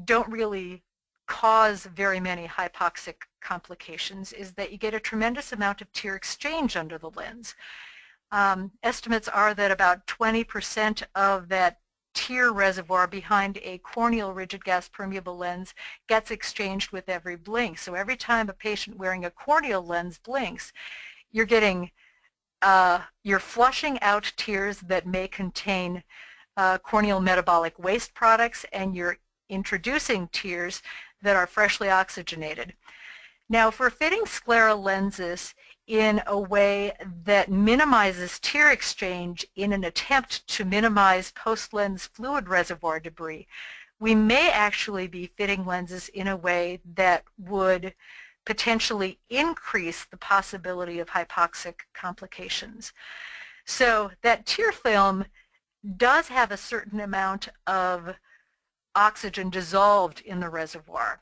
don't really cause very many hypoxic complications is that you get a tremendous amount of tear exchange under the lens. Estimates are that about 20% of that tear reservoir behind a corneal rigid gas permeable lens gets exchanged with every blink. So every time a patient wearing a corneal lens blinks, you're getting, you're flushing out tears that may contain corneal metabolic waste products, and you're introducing tears that are freshly oxygenated. Now, for fitting scleral lenses in a way that minimizes tear exchange in an attempt to minimize post-lens fluid reservoir debris, we may actually be fitting lenses in a way that would potentially increase the possibility of hypoxic complications. So that tear film does have a certain amount of oxygen dissolved in the reservoir.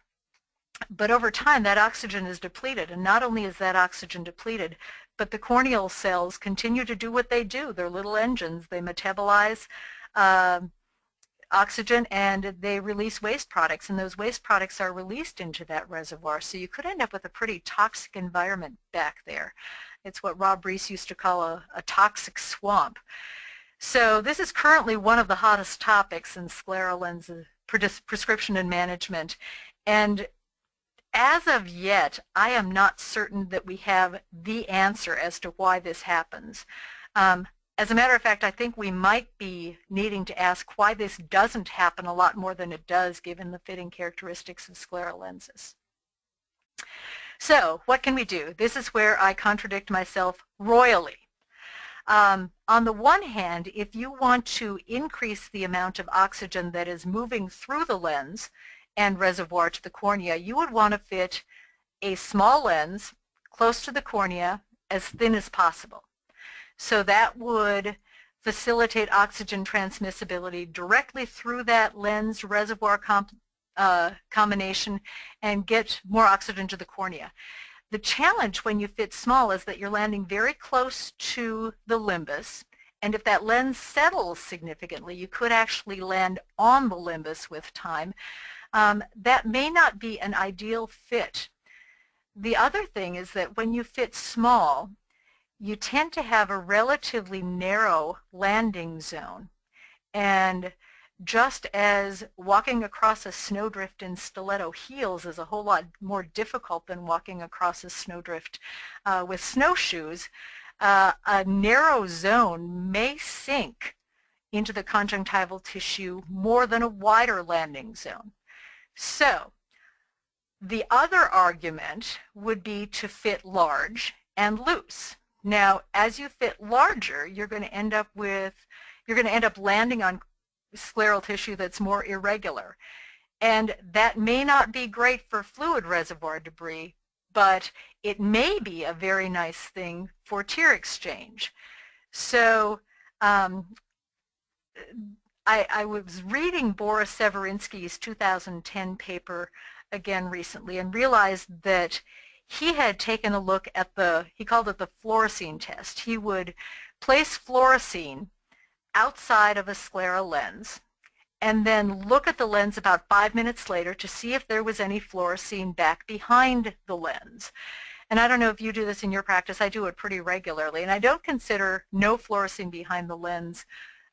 But over time, that oxygen is depleted, and not only is that oxygen depleted, but the corneal cells continue to do what they do. They're little engines. They metabolize oxygen and they release waste products, and those waste products are released into that reservoir. So you could end up with a pretty toxic environment back there. It's what Rob Reese used to call a toxic swamp. So this is currently one of the hottest topics in scleral lens prescription and management. And as of yet, I am not certain that we have the answer as to why this happens. As a matter of fact, I think we might be needing to ask why this doesn't happen a lot more than it does, given the fitting characteristics of scleral lenses. So what can we do? This is where I contradict myself royally. On the one hand, if you want to increase the amount of oxygen that is moving through the lens and reservoir to the cornea, you would want to fit a small lens close to the cornea, as thin as possible. So that would facilitate oxygen transmissibility directly through that lens reservoir combination and get more oxygen to the cornea. The challenge when you fit small is that you're landing very close to the limbus, and if that lens settles significantly, you could actually land on the limbus with time. That may not be an ideal fit. The other thing is that when you fit small, you tend to have a relatively narrow landing zone. And just as walking across a snowdrift in stiletto heels is a whole lot more difficult than walking across a snowdrift with snowshoes, a narrow zone may sink into the conjunctival tissue more than a wider landing zone. So the other argument would be to fit large and loose. Now, as you fit larger, you're going to end up landing on scleral tissue that's more irregular. And that may not be great for fluid reservoir debris, but it may be a very nice thing for tear exchange. So I was reading Boris Severinsky's 2010 paper again recently and realized that he had taken a look at he called it the fluorescein test. He would place fluorescein outside of a scleral lens and then look at the lens about 5 minutes later to see if there was any fluorescein back behind the lens. And I don't know if you do this in your practice. I do it pretty regularly. And I don't consider no fluorescein behind the lens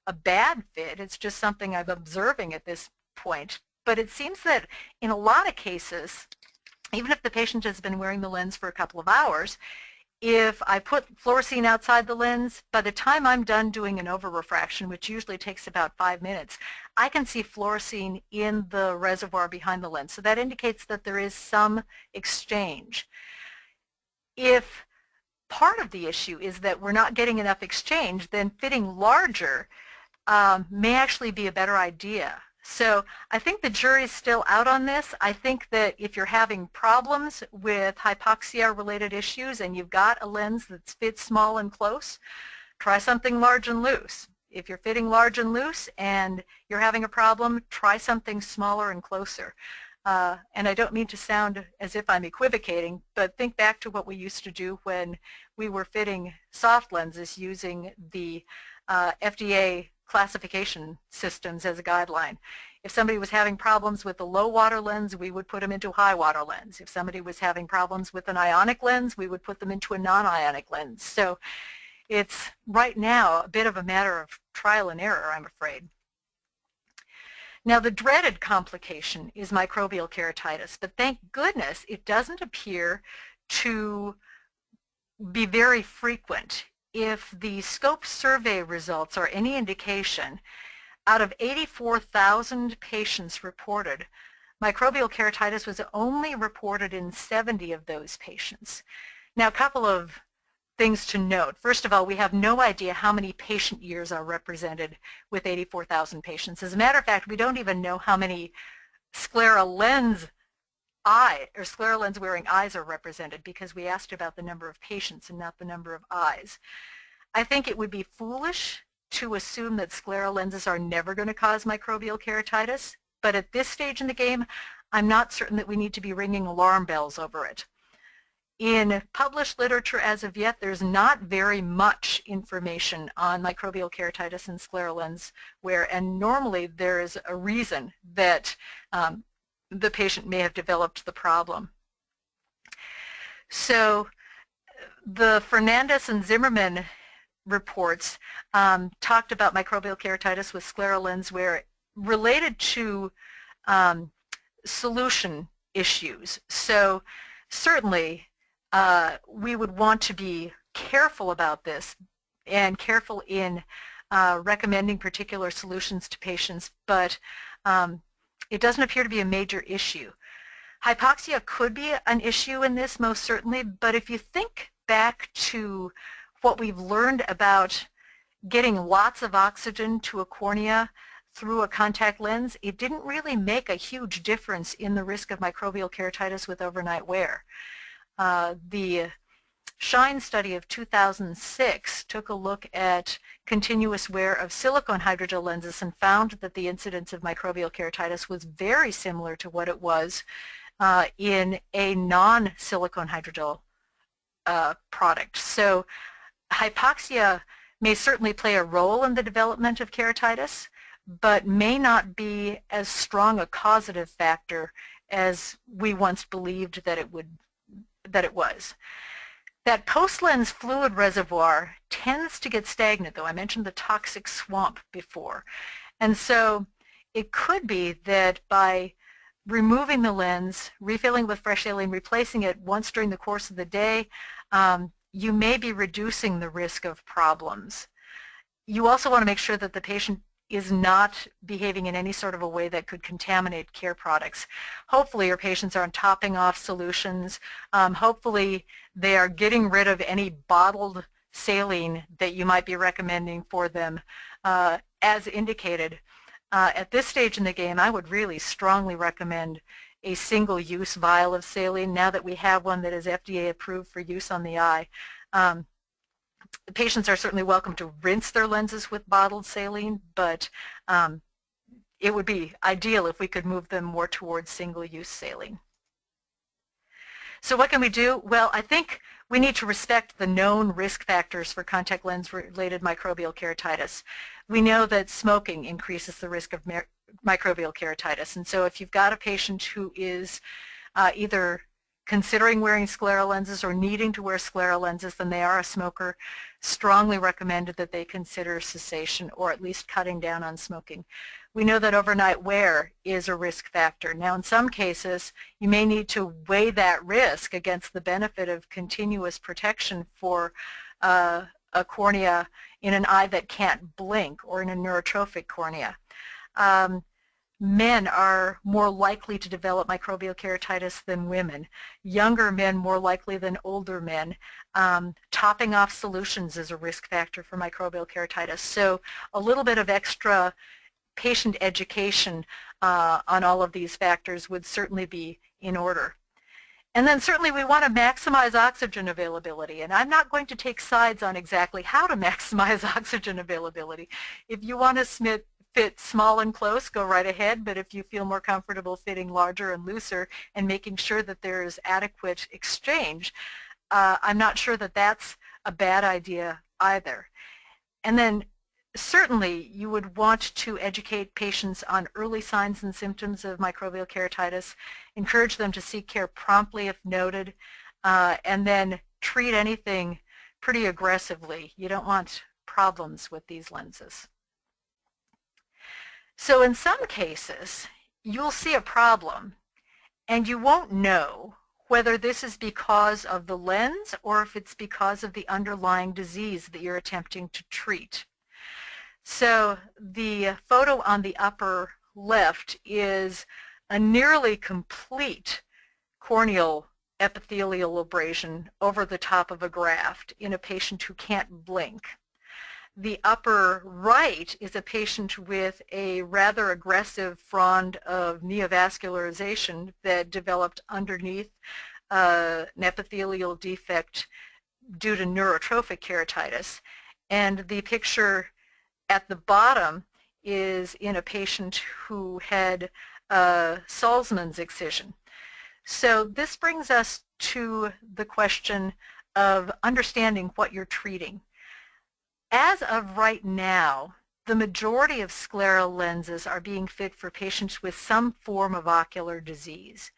a bad fit. It's just something I'm observing at this point. But it seems that in a lot of cases, even if the patient has been wearing the lens for a couple of hours, if I put fluorescein outside the lens, by the time I'm done doing an over-refraction, which usually takes about 5 minutes, I can see fluorescein in the reservoir behind the lens. So that indicates that there is some exchange. If part of the issue is that we're not getting enough exchange, then fitting larger may actually be a better idea. So I think the jury's still out on this. I think that if you're having problems with hypoxia-related issues and you've got a lens that fits small and close, try something large and loose. If you're fitting large and loose and you're having a problem, try something smaller and closer. And I don't mean to sound as if I'm equivocating, but think back to what we used to do when we were fitting soft lenses using the FDA classification systems as a guideline. If somebody was having problems with a low water lens, we would put them into a high water lens. If somebody was having problems with an ionic lens, we would put them into a non-ionic lens. So it's right now a bit of a matter of trial and error, I'm afraid. Now, the dreaded complication is microbial keratitis, but thank goodness it doesn't appear to be very frequent. If the scope survey results are any indication, out of 84,000 patients reported, microbial keratitis was only reported in 70 of those patients. Now, a couple of things to note. First of all, we have no idea how many patient years are represented with 84,000 patients. As a matter of fact, we don't even know how many scleral lens wearing eyes are represented, because we asked about the number of patients and not the number of eyes. I think it would be foolish to assume that scleral lenses are never going to cause microbial keratitis, but at this stage in the game, I'm not certain that we need to be ringing alarm bells over it. In published literature as of yet, there's not very much information on microbial keratitis and scleral lens wear, and normally there is a reason that the patient may have developed the problem. So the Fernandez and Zimmerman reports talked about microbial keratitis with scleral lens wear related to solution issues. So certainly we would want to be careful about this and careful in recommending particular solutions to patients, but it doesn't appear to be a major issue. Hypoxia could be an issue in this, most certainly, but if you think back to what we've learned about getting lots of oxygen to a cornea through a contact lens, it didn't really make a huge difference in the risk of microbial keratitis with overnight wear. The SHINE study of 2006 took a look at continuous wear of silicone hydrogel lenses and found that the incidence of microbial keratitis was very similar to what it was in a non-silicone hydrogel product. So hypoxia may certainly play a role in the development of keratitis, but may not be as strong a causative factor as we once believed that it was. That post-lens fluid reservoir tends to get stagnant, though. I mentioned the toxic swamp before. And so it could be that by removing the lens, refilling with fresh saline, replacing it once during the course of the day, you may be reducing the risk of problems. You also want to make sure that the patient is not behaving in any sort of a way that could contaminate care products. Hopefully your patients are on topping off solutions. Hopefully they are getting rid of any bottled saline that you might be recommending for them. As indicated, at this stage in the game, I would really strongly recommend a single-use vial of saline now that we have one that is FDA approved for use on the eye. Patients are certainly welcome to rinse their lenses with bottled saline, but it would be ideal if we could move them more towards single-use saline. So what can we do? Well, I think we need to respect the known risk factors for contact lens-related microbial keratitis. We know that smoking increases the risk of microbial keratitis, and so if you've got a patient who is either considering wearing scleral lenses or needing to wear scleral lenses, then they are a smoker, strongly recommended that they consider cessation or at least cutting down on smoking. We know that overnight wear is a risk factor. Now, in some cases, you may need to weigh that risk against the benefit of continuous protection for a cornea in an eye that can't blink or in a neurotrophic cornea. Men are more likely to develop microbial keratitis than women. Younger men more likely than older men. Topping off solutions is a risk factor for microbial keratitis. So a little bit of extra patient education on all of these factors would certainly be in order. And then certainly we want to maximize oxygen availability. And I'm not going to take sides on exactly how to maximize oxygen availability. If you want to fit small and close, go right ahead, but if you feel more comfortable fitting larger and looser and making sure that there is adequate exchange, I'm not sure that that's a bad idea either. And then certainly you would want to educate patients on early signs and symptoms of microbial keratitis, encourage them to seek care promptly if noted, and then treat anything pretty aggressively. You don't want problems with these lenses. So in some cases, you'll see a problem, and you won't know whether this is because of the lens or if it's because of the underlying disease that you're attempting to treat. So the photo on the upper left is a nearly complete corneal epithelial abrasion over the top of a graft in a patient who can't blink. The upper right is a patient with a rather aggressive frond of neovascularization that developed underneath an epithelial defect due to neurotrophic keratitis. And the picture at the bottom is in a patient who had a Salzmann's excision. So this brings us to the question of understanding what you're treating. As of right now, the majority of scleral lenses are being fit for patients with some form of ocular disease.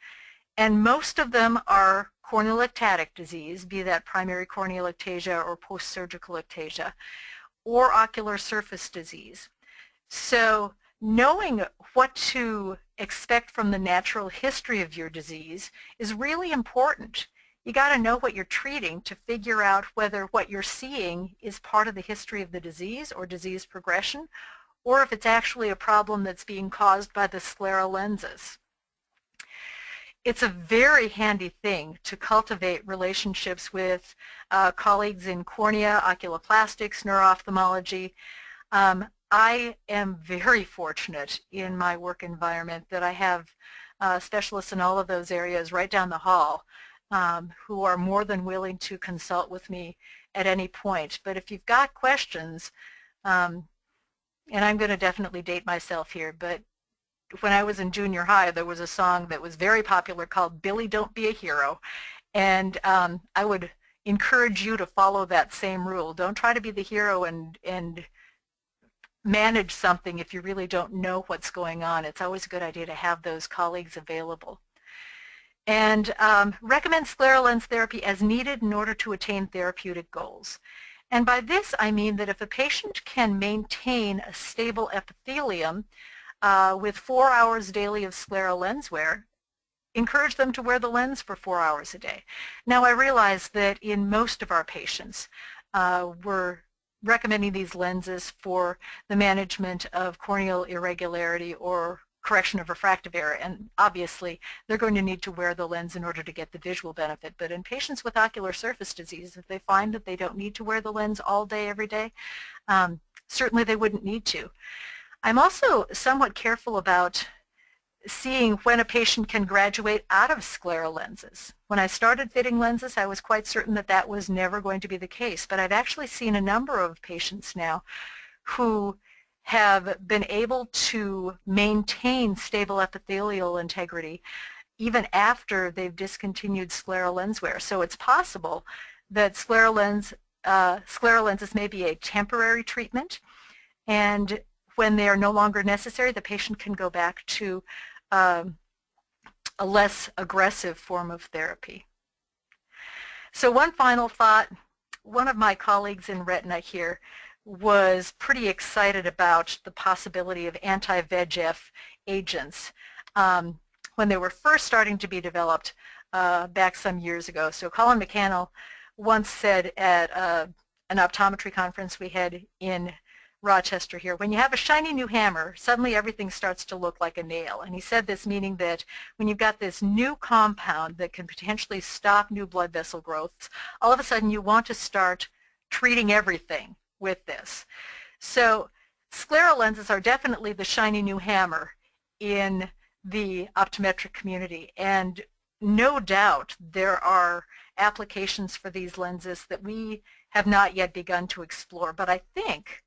And most of them are corneal ectatic disease, be that primary corneal ectasia or post-surgical ectasia, or ocular surface disease. So knowing what to expect from the natural history of your disease is really important. You got to know what you're treating to figure out whether what you're seeing is part of the history of the disease or disease progression, or if it's actually a problem that's being caused by the scleral lenses. It's a very handy thing to cultivate relationships with colleagues in cornea, oculoplastics, neuro-ophthalmology. I am very fortunate in my work environment that I have specialists in all of those areas right down the hall who are more than willing to consult with me at any point. But if you've got questions, and I'm going to definitely date myself here, but when I was in junior high, there was a song that was very popular called Billy Don't Be a Hero. And I would encourage you to follow that same rule. Don't try to be the hero and manage something if you really don't know what's going on. It's always a good idea to have those colleagues available. And recommend scleral lens therapy as needed in order to attain therapeutic goals. And by this I mean that if a patient can maintain a stable epithelium with 4 hours daily of scleral lens wear, encourage them to wear the lens for 4 hours a day. Now I realize that in most of our patients we're recommending these lenses for the management of corneal irregularity or correction of refractive error, and obviously they're going to need to wear the lens in order to get the visual benefit. But in patients with ocular surface disease, if they find that they don't need to wear the lens all day every day, certainly they wouldn't need to. I'm also somewhat careful about seeing when a patient can graduate out of scleral lenses. When I started fitting lenses, I was quite certain that that was never going to be the case, but I've actually seen a number of patients now who have been able to maintain stable epithelial integrity even after they've discontinued scleral lens wear. So it's possible that scleral lenses may be a temporary treatment, and when they are no longer necessary, the patient can go back to a less aggressive form of therapy. So one final thought, one of my colleagues in retina here was pretty excited about the possibility of anti-VEGF agents when they were first starting to be developed back some years ago. So Colin McCannell once said at an optometry conference we had in Rochester here, when you have a shiny new hammer, suddenly everything starts to look like a nail. And he said this meaning that when you've got this new compound that can potentially stop new blood vessel growths, all of a sudden you want to start treating everything with this. So scleral lenses are definitely the shiny new hammer in the optometric community, and no doubt there are applications for these lenses that we have not yet begun to explore. But I think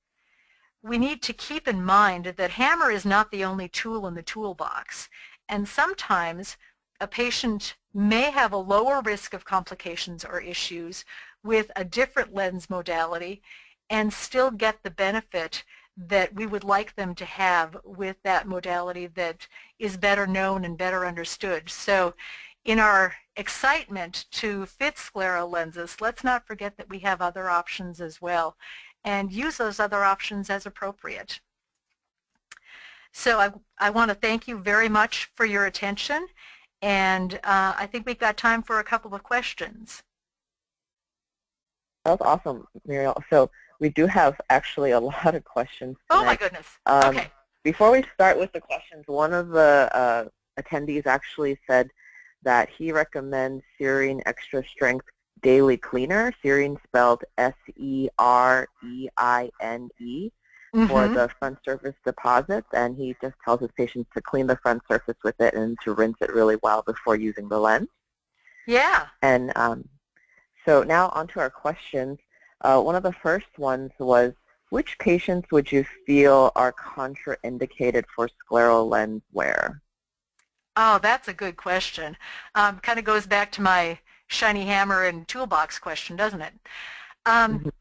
we need to keep in mind that hammer is not the only tool in the toolbox, and sometimes a patient may have a lower risk of complications or issues with a different lens modality and still get the benefit that we would like them to have with that modality that is better known and better understood. So in our excitement to fit scleral lenses, let's not forget that we have other options as well, and use those other options as appropriate. So I want to thank you very much for your attention, and I think we've got time for a couple of questions. That was awesome, Muriel. So we do have actually a lot of questions tonight. Oh my goodness. Okay. Before we start with the questions, one of the attendees actually said that he recommends Serene Extra Strength Daily Cleaner, Serene spelled S-E-R-E-I-N-E, for the front surface deposits, and he just tells his patients to clean the front surface with it and to rinse it really well before using the lens. Yeah. And so now on to our questions. One of the first ones was which patients would you feel are contraindicated for scleral lens wear? Oh, that's a good question. Kind of goes back to my shiny hammer and toolbox question, doesn't it? Mhm.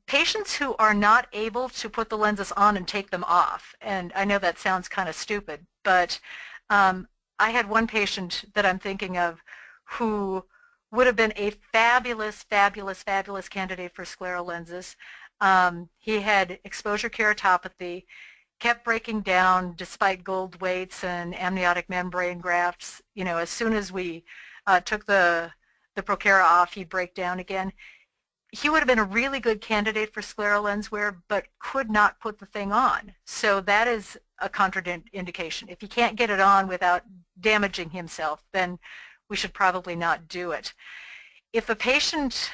Patients who are not able to put the lenses on and take them off, and I know that sounds kind of stupid, but I had one patient that I'm thinking of who would have been a fabulous, fabulous, fabulous candidate for scleral lenses. He had exposure keratopathy, kept breaking down despite gold weights and amniotic membrane grafts. You know, as soon as we took the Procera off, he'd break down again. He would have been a really good candidate for scleral lens wear, but could not put the thing on. So that is a contraindication. If he can't get it on without damaging himself, then we should probably not do it. If a patient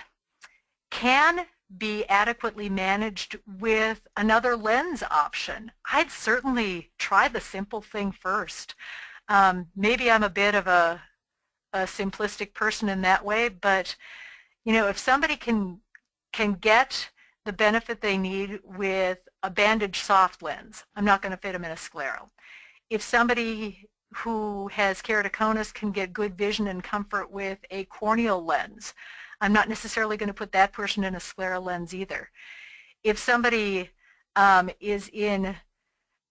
can be adequately managed with another lens option, I'd certainly try the simple thing first. Maybe I'm a bit of a simplistic person in that way, but you know, if somebody can get the benefit they need with a bandage soft lens, I'm not going to fit them in a scleral. If somebody who has keratoconus can get good vision and comfort with a corneal lens, I'm not necessarily going to put that person in a scleral lens either. If somebody is in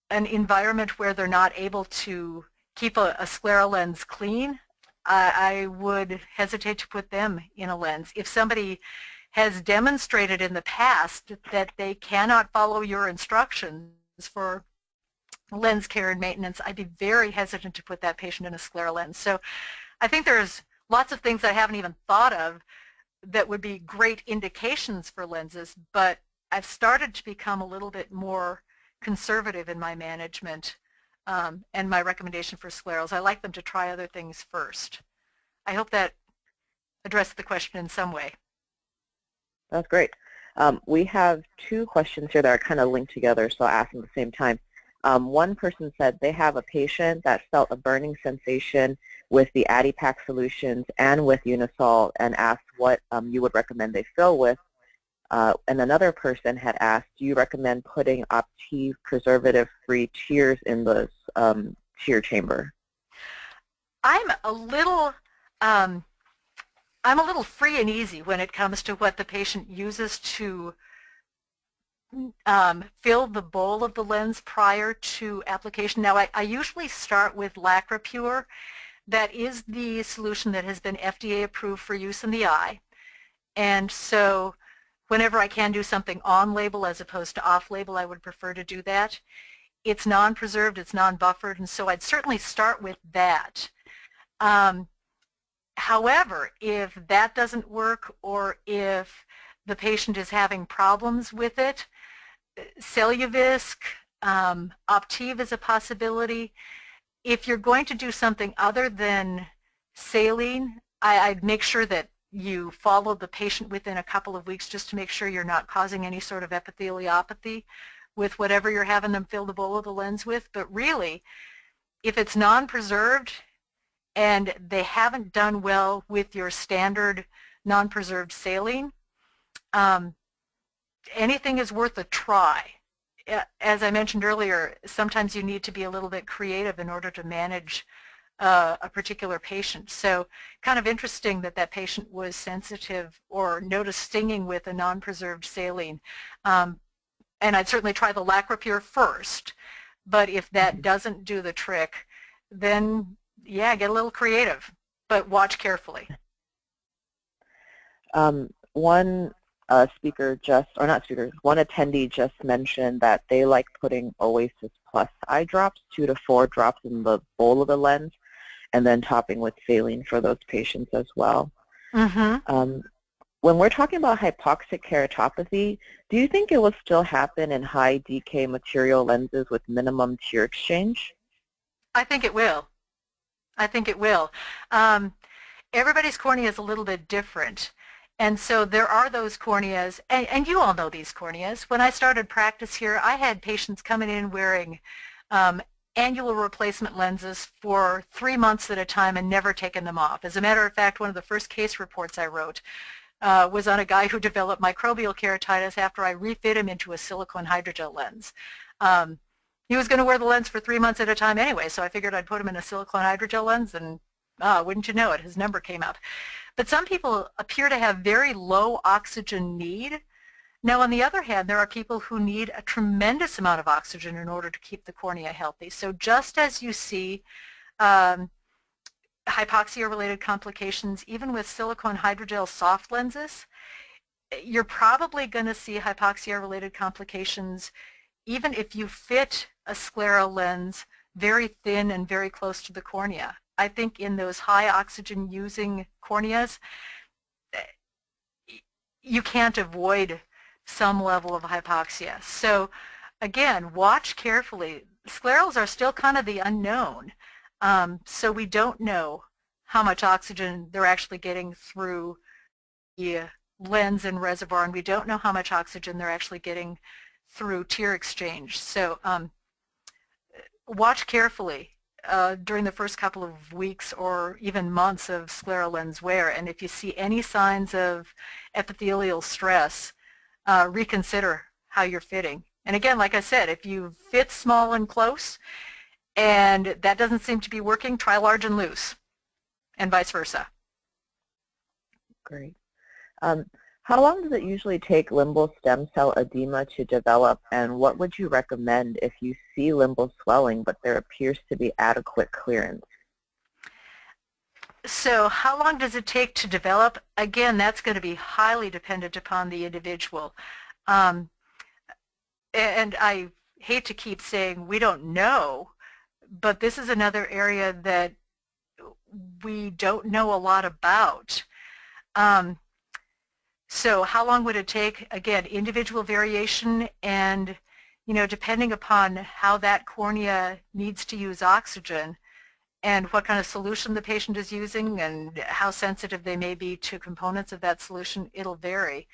an environment where they're not able to keep a scleral lens clean, I would hesitate to put them in a lens. If somebody has demonstrated in the past that they cannot follow your instructions for lens care and maintenance, I'd be very hesitant to put that patient in a scleral lens. So I think there's lots of things I haven't even thought of that would be great indications for lenses, but I've started to become a little bit more conservative in my management and my recommendation for sclerals. I like them to try other things first. I hope that addressed the question in some way. That's great. We have two questions here that are kind of linked together, so I'll ask them at the same time. One person said they have a patient that felt a burning sensation with the Adipac solutions and with Unisol and asked what you would recommend they fill with. And another person had asked, do you recommend putting Optive preservative-free tears in the tear chamber? I'm a little free and easy when it comes to what the patient uses to fill the bowl of the lens prior to application. Now, I usually start with Lacropure. That is the solution that has been FDA approved for use in the eye. And so whenever I can do something on label as opposed to off label, I would prefer to do that. It's non-preserved, it's non-buffered, and so I'd certainly start with that. However, if that doesn't work or if the patient is having problems with it, Celluvisc, Optive is a possibility. If you're going to do something other than saline, I'd make sure that you follow the patient within a couple of weeks just to make sure you're not causing any sort of epitheliopathy with whatever you're having them fill the bowl of the lens with. But really, if it's non-preserved and they haven't done well with your standard non-preserved saline, anything is worth a try. As I mentioned earlier, sometimes you need to be a little bit creative in order to manage a particular patient. So kind of interesting that that patient was sensitive or noticed stinging with a non-preserved saline. And I'd certainly try the Lacropure first, but if that doesn't do the trick, then yeah, get a little creative, but watch carefully. One speaker just, or not speaker, one attendee just mentioned that they like putting Oasis Plus eye drops, 2 to 4 drops in the bowl of the lens, and then topping with saline for those patients as well. Mm-hmm. When we're talking about hypoxic keratopathy, do you think it will still happen in high decay material lenses with minimum tear exchange? I think it will. I think it will. Everybody's cornea is a little bit different. And so there are those corneas, and you all know these corneas. When I started practice here, I had patients coming in wearing annual replacement lenses for 3 months at a time and never taken them off. As a matter of fact, one of the first case reports I wrote, was on a guy who developed microbial keratitis after I refit him into a silicone hydrogel lens. He was going to wear the lens for 3 months at a time anyway, so I figured I'd put him in a silicone hydrogel lens, and wouldn't you know it, his number came up. But some people appear to have very low oxygen need. Now, on the other hand, there are people who need a tremendous amount of oxygen in order to keep the cornea healthy. So just as you see hypoxia-related complications, even with silicone hydrogel soft lenses, you're probably going to see hypoxia-related complications even if you fit a scleral lens very thin and very close to the cornea. I think in those high oxygen using corneas, you can't avoid some level of hypoxia. So again, watch carefully. Sclerals are still kind of the unknown. So we don't know how much oxygen they're actually getting through the lens and reservoir, and we don't know how much oxygen they're actually getting through tear exchange. So watch carefully during the first couple of weeks or even months of scleral lens wear, and if you see any signs of epithelial stress, reconsider how you're fitting. And again, like I said, if you fit small and close and that doesn't seem to be working, try large and loose, and vice versa. Great. How long does it usually take limbal stem cell edema to develop, and what would you recommend if you see limbal swelling but there appears to be adequate clearance? So how long does it take to develop? Again, that's going to be highly dependent upon the individual. And I hate to keep saying we don't know, but this is another area that we don't know a lot about. So how long would it take? Again, individual variation, and depending upon how that cornea needs to use oxygen and what kind of solution the patient is using and how sensitive they may be to components of that solution, it'll vary.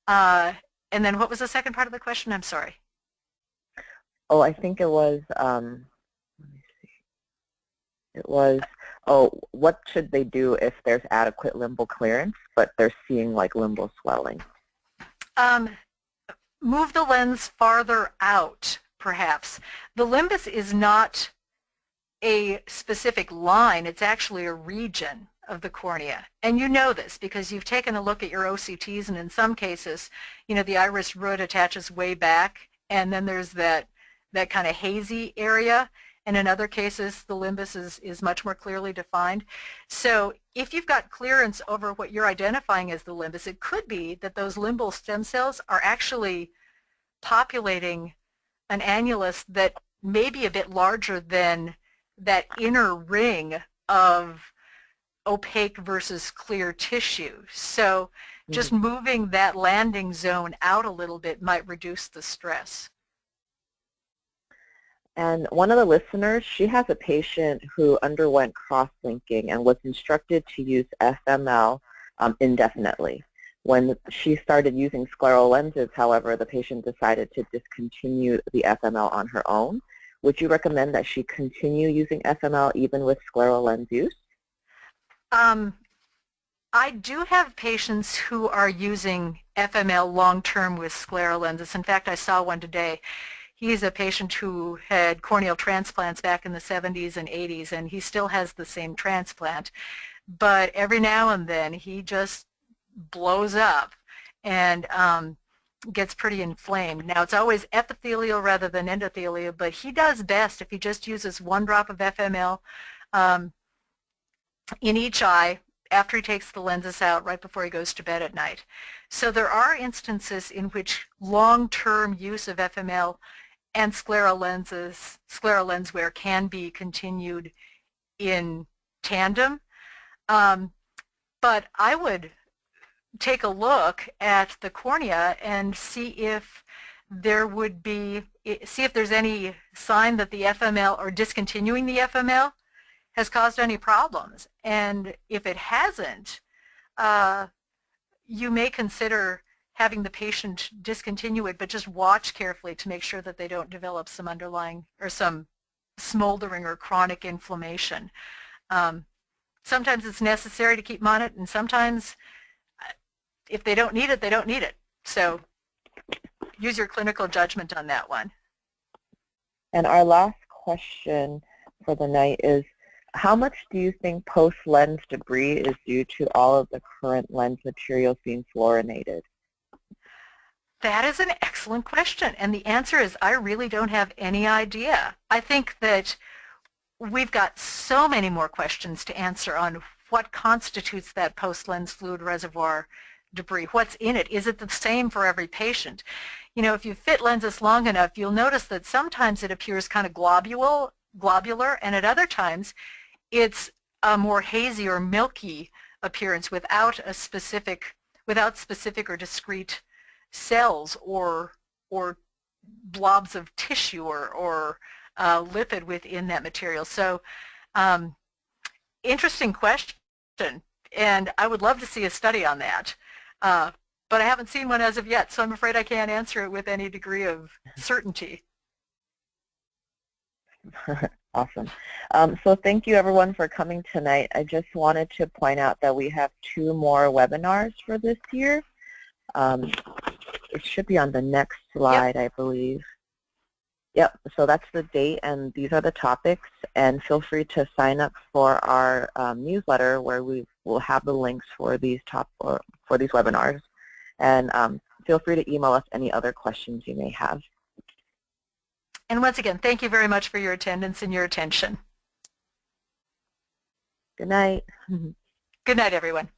And then what was the second part of the question? I'm sorry. Oh, I think it was, let me see. It was, oh, what should they do if there's adequate limbal clearance, but they're seeing like limbal swelling? Move the lens farther out, perhaps. The limbus is not a specific line, it's actually a region of the cornea. And you know this because you've taken a look at your OCTs, and in some cases, the iris root attaches way back, and then there's that kind of hazy area, and in other cases the limbus is much more clearly defined. So if you've got clearance over what you're identifying as the limbus, it could be that those limbal stem cells are actually populating an annulus that may be a bit larger than that inner ring of opaque versus clear tissue. So just moving that landing zone out a little bit might reduce the stress. And one of the listeners, she has a patient who underwent cross-linking and was instructed to use FML indefinitely. When she started using scleral lenses, however, the patient decided to discontinue the FML on her own. Would you recommend that she continue using FML even with scleral lens use? I do have patients who are using FML long-term with scleral lenses. In fact, I saw one today. He's a patient who had corneal transplants back in the 70s and 80s, and he still has the same transplant. But every now and then he just blows up and gets pretty inflamed. Now, it's always epithelial rather than endothelial, but he does best if he just uses 1 drop of FML in each eye after he takes the lenses out right before he goes to bed at night. So there are instances in which long-term use of FML and scleral lens wear can be continued in tandem. But I would take a look at the cornea and see if there's any sign that the FML or discontinuing the FML has caused any problems. And if it hasn't, you may consider having the patient discontinue it, but just watch carefully to make sure that they don't develop some underlying or some smoldering or chronic inflammation. Sometimes it's necessary to keep them on it, and sometimes if they don't need it, they don't need it. So use your clinical judgment on that one. And our last question for the night is, how much do you think post-lens debris is due to all of the current lens materials being fluorinated? That is an excellent question, and the answer is I really don't have any idea. I think that we've got so many more questions to answer on what constitutes that post-lens fluid reservoir debris. What's in it? Is it the same for every patient? You know, if you fit lenses long enough, you'll notice that sometimes it appears kind of globular, and at other times it's a more hazy or milky appearance without specific or discrete cells or blobs of tissue or lipid within that material. So interesting question, and I would love to see a study on that. But I haven't seen one as of yet, so I'm afraid I can't answer it with any degree of certainty. Awesome. So thank you everyone for coming tonight. I just wanted to point out that we have 2 more webinars for this year. It should be on the next slide, I believe. Yep, so that's the date and these are the topics, and feel free to sign up for our newsletter where we will have the links for these webinars, and feel free to email us any other questions you may have. And once again, thank you very much for your attendance and your attention. Good night. Good night, everyone.